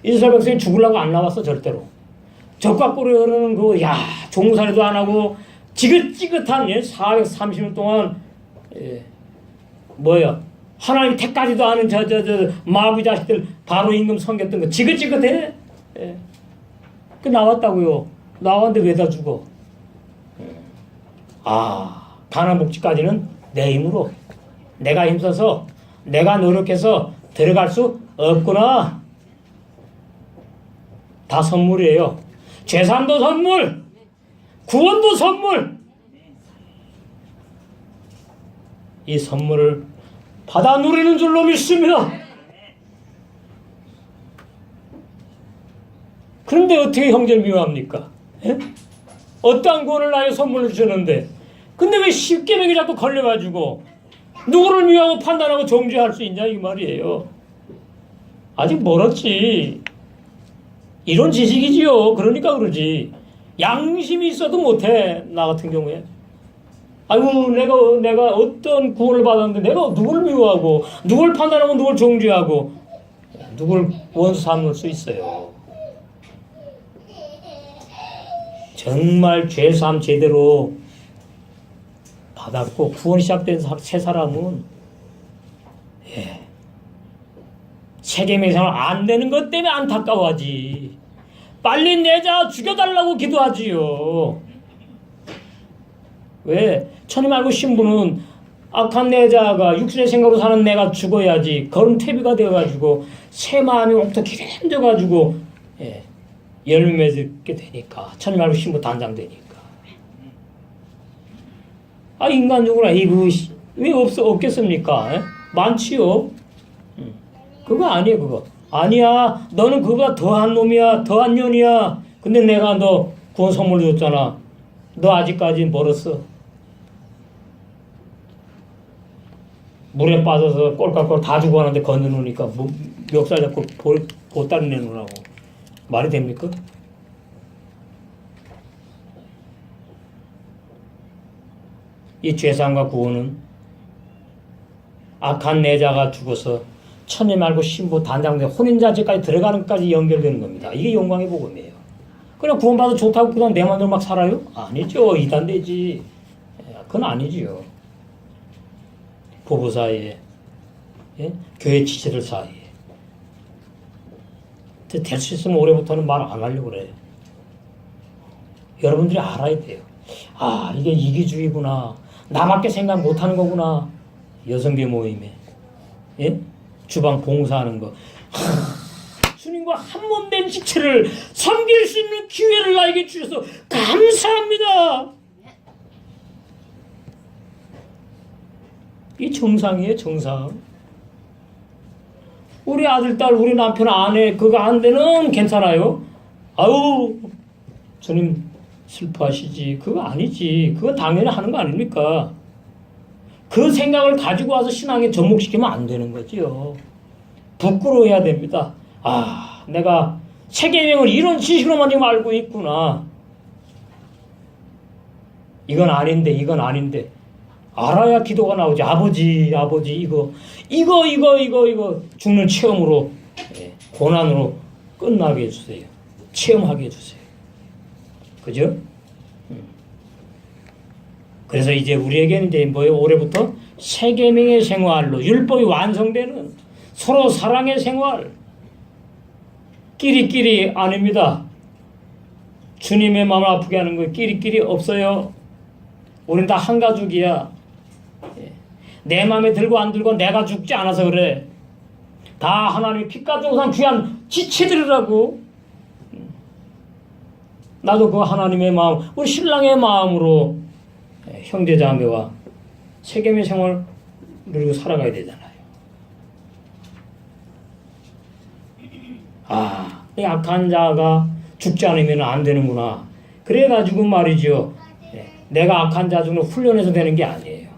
[SPEAKER 1] 이스라엘 백성이 죽으려고 안 나왔어 절대로. 적과 꿀이 흐르는 종살이도 안 하고 지긋지긋한 430년 동안 하나님 택까지도 아는 마귀 자식들 바로 임금 섬겼던 거 지긋지긋해. 그 나왔다고요. 나왔는데 왜 다 죽어? 가나안 복지까지는 내 힘으로 내가 힘써서 내가 노력해서 들어갈 수 없구나. 다 선물이에요. 죄산도 선물, 구원도 선물. 이 선물을 받아 누리는 줄로 믿습니다. 그런데 어떻게 형제를 미워합니까? 예? 어떠한 구원을 나의 선물로 주셨는데 근데 왜 십계명이 자꾸 걸려가지고 누구를 미워하고 판단하고 정죄할 수 있냐 이 말이에요. 아직 멀었지. 이런 지식이지요. 그러니까 그러지. 양심이 있어도 못해. 나 같은 경우에. 아이고 내가 어떤 구원을 받았는데 내가 누굴 미워하고 누굴 판단하고 누굴 정죄하고 누굴 원수 삼을 수 있어요. 정말 죄사함 제대로 받았고 구원이 시작된 세 사람은 세계명의 생활 안 되는 것 때문에 안타까워하지. 빨리 내자 죽여달라고 기도하지요. 왜? 천임 알고 신부는 악한 내 자가 육신의 생각으로 사는 내가 죽어야지 거름 퇴비가 되어가지고 새 마음이 옥터 기름져가지고 열매 맺게 되니까 천임 알고 신부 단장되니까. 아 인간적으로 이거 왜 없겠습니까? 많지요. 그거 아니에요. 그거 아니야. 너는 그거가 더한 놈이야. 더한 년이야. 근데 내가 너 구원 선물 줬잖아. 너 아직까지 멀었어. 물에 빠져서 꼴깍꼴 다 죽어가는데 건너놓으니까 멱살 잡고 보따리 내놓으라고 말이 됩니까? 이 죄사함과 구원은 악한 내자가 죽어서 천리 말고 신부 단장된 혼인잔치까지 들어가는 것까지 연결되는 겁니다. 이게 영광의 복음이에요. 그냥 구원받아 좋다고 그냥 내 마음대로 막 살아요? 아니죠. 이단되지. 그건 아니지요. 부부 사이에, 교회 지체들 사이에. 될 수 있으면 올해부터는 말 안 하려고 그래요. 여러분들이 알아야 돼요. 아, 이게 이기주의구나. 나밖에 생각 못하는 거구나. 여성계 모임에. 주방 봉사하는 거. 주님과 한 몸 된 지체를 섬길 수 있는 기회를 나에게 주셔서 감사합니다. 이 정상이에요, 정상. 우리 아들, 딸, 우리 남편, 아내 그거 안 되는 괜찮아요? 아유, 주님 슬퍼하시지. 그거 아니지. 그거 당연히 하는 거 아닙니까? 그 생각을 가지고 와서 신앙에 접목시키면 안 되는 거지요. 부끄러워해야 됩니다. 아, 내가 세계명을 이런 지식으로만 지금 알고 있구나. 이건 아닌데, 이건 아닌데. 알아야 기도가 나오지. 아버지, 이거 죽는 체험으로, 고난으로 끝나게 해주세요. 체험하게 해주세요. 그죠? 그래서 이제 우리에게는 이제 뭐예요? 올해부터 세계명의 생활로 율법이 완성되는 서로 사랑의 생활. 끼리끼리 아닙니다. 주님의 마음을 아프게 하는 거 끼리끼리 없어요. 우린 다 한 가족이야. 내 마음에 들고 안 들고 내가 죽지 않아서 그래. 다 하나님의 피가지고 산 귀한 지체들이라고. 나도 그 하나님의 마음, 우리 신랑의 마음으로 형제자매와 세계의 생활을 누리고 살아가야 되잖아요. 아, 이 악한 자가 죽지 않으면 안 되는구나. 그래가지고 말이죠. 내가 악한 자 중에 훈련해서 되는 게 아니에요.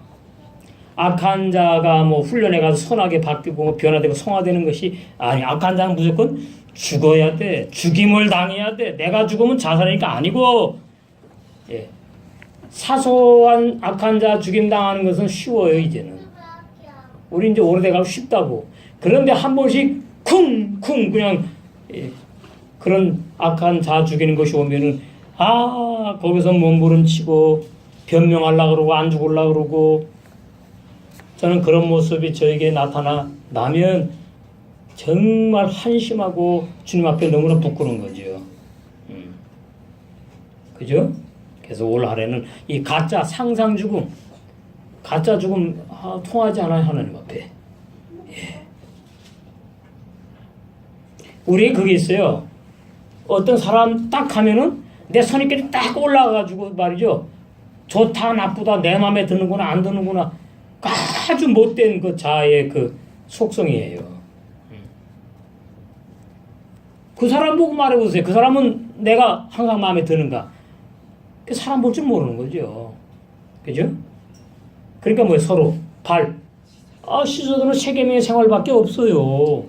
[SPEAKER 1] 악한 자가 뭐 훈련해 가서 선하게 바뀌고 뭐 변화되고 성화되는 것이 아니. 악한 자는 무조건 죽어야 돼. 죽임을 당해야 돼. 내가 죽으면 자살하니까 아니고. 사소한 악한 자 죽임 당하는 것은 쉬워요. 이제는 우리 이제 오래돼가고 쉽다고. 그런데 한 번씩 쿵쿵 그냥 그런 악한 자 죽이는 것이 오면은 거기서 몸부림치고 변명하려고 그러고 안 죽으려고 그러고. 저는 그런 모습이 저에게 나타나면 정말 한심하고 주님 앞에 너무나 부끄러운 거죠. 그죠? 그래서 올 한해는 이 가짜 상상 죽음, 가짜 죽음 통하지 않아요, 하나님 앞에. 우리 그게 있어요. 어떤 사람 딱 하면은 내 선입견이 딱 올라가가지고 말이죠. 좋다 나쁘다 내 마음에 드는구나 안 드는구나. 아주 못된 그 자아의 그 속성이에요. 그 사람 보고 말해보세요. 그 사람은 내가 항상 마음에 드는가? 그 사람 볼 줄 모르는 거죠. 그죠? 그러니까 뭐예요? 서로 씻어드는 세계명의 생활밖에 없어요.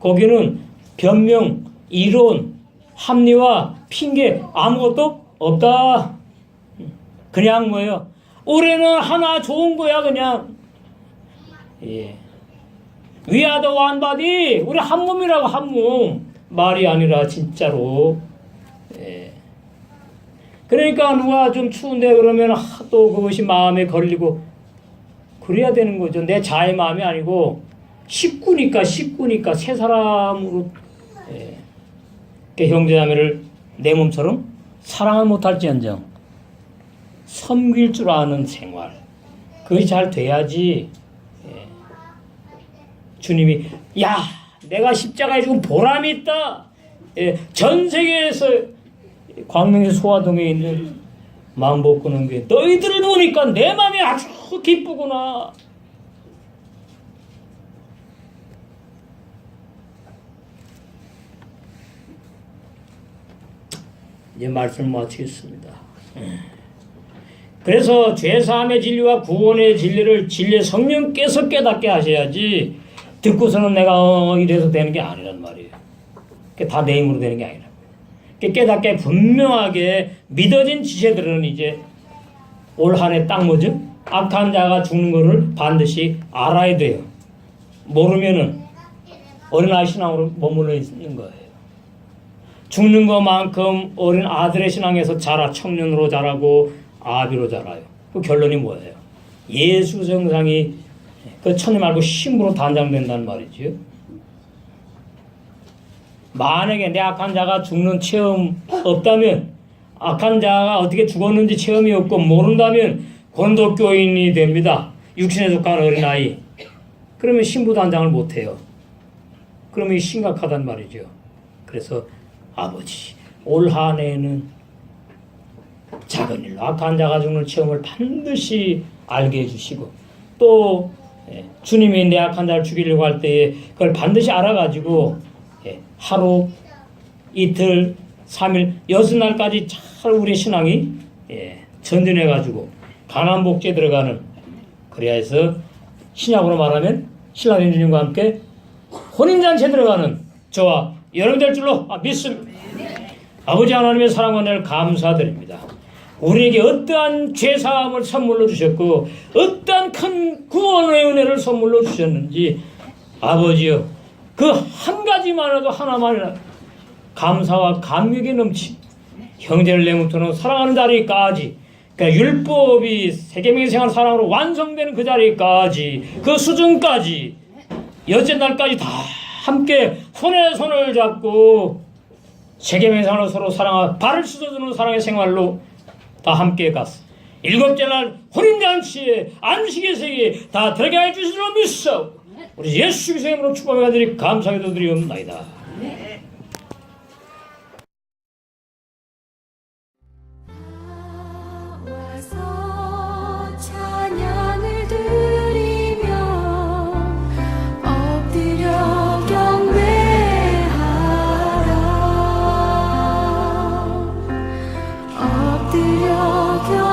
[SPEAKER 1] 거기는 변명, 이론, 합리화, 핑계 아무것도 없다. 그냥 뭐예요? 올해는 하나 좋은 거야 그냥. 예. We are the one body. 우리 한 몸이라고 한 몸. 말이 아니라 진짜로. 예. 그러니까 누가 좀 추운데 그러면 또 그것이 마음에 걸리고 그래야 되는 거죠. 내 자의 마음이 아니고 식구니까 세 사람으로 형제자매를 내 몸처럼 사랑을 못할지언정 섬길 줄 아는 생활 그것이 잘 돼야지. 주님이 야 내가 십자가에 죽은 보람이 있다. 전 세계에서 광명시 소화동에 있는 마음복구는 너희들을 보니까 내 마음이 아주 기쁘구나. 이제 말씀 마치겠습니다. 그래서 죄사함의 진리와 구원의 진리를 진리의 성령께서 깨닫게 하셔야지 듣고서는 내가 이래서 되는 게 아니란 말이에요. 그게 다 내 힘으로 되는 게 아니라. 깨닫게 분명하게 믿어진 지체들은 이제 올 한 해 딱 뭐죠? 악한 자가 죽는 거를 반드시 알아야 돼요. 모르면은 어린아이 신앙으로 머물러 있는 거예요. 죽는 것만큼 어린 아들의 신앙에서 청년으로 자라고 아비로 자라요. 그 결론이 뭐예요? 예수 정상이 그 천리 말고 힘으로 단장된다는 말이지요. 만약에 내 악한 자가 죽는 체험 없다면, 악한 자가 어떻게 죽었는지 체험이 없고 모른다면 권도교인이 됩니다. 육신에 속한 어린아이. 그러면 신부 단장을 못해요. 그러면 심각하단 말이죠. 그래서 아버지 올 한 해에는 작은 일로 악한 자가 죽는 체험을 반드시 알게 해주시고 또 주님이 내 악한 자를 죽이려고 할 때에 그걸 반드시 알아가지고 하루, 이틀, 3일, 6날까지 잘 우리 신앙이 전진해가지고 가난복지에 들어가는 그래야 해서 신약으로 말하면 신랑 주님과 함께 혼인잔치에 들어가는 저와 여러분 될 줄로 믿습니다. 아버지 하나님의 사랑과 은혜를 감사드립니다. 우리에게 어떠한 죄사함을 선물로 주셨고 어떠한 큰 구원의 은혜를 선물로 주셨는지 아버지여 그 한 가지만이라도 하나만이라도 감사와 감격이 넘치 형제를 내 몸처럼 사랑하는 자리까지 그러니까 율법이 세계명의 생활 사랑으로 완성되는 그 자리까지 그 수준까지 여째 날까지 다 함께 손에 손을 잡고 세계명의 생활로 서로 사랑하고 발을 씻어주는 사랑의 생활로 다 함께 갔어. 7째 날 혼인잔치에 안식의 세계에 다 들어가게 해주실 줄 믿사오고 우리 예수 그리스도의 이름으로 축복해 드리 감사하게 드리옵나이다.
[SPEAKER 3] 찬양을 드리며 엎드려 경배하라 엎드려 경배하라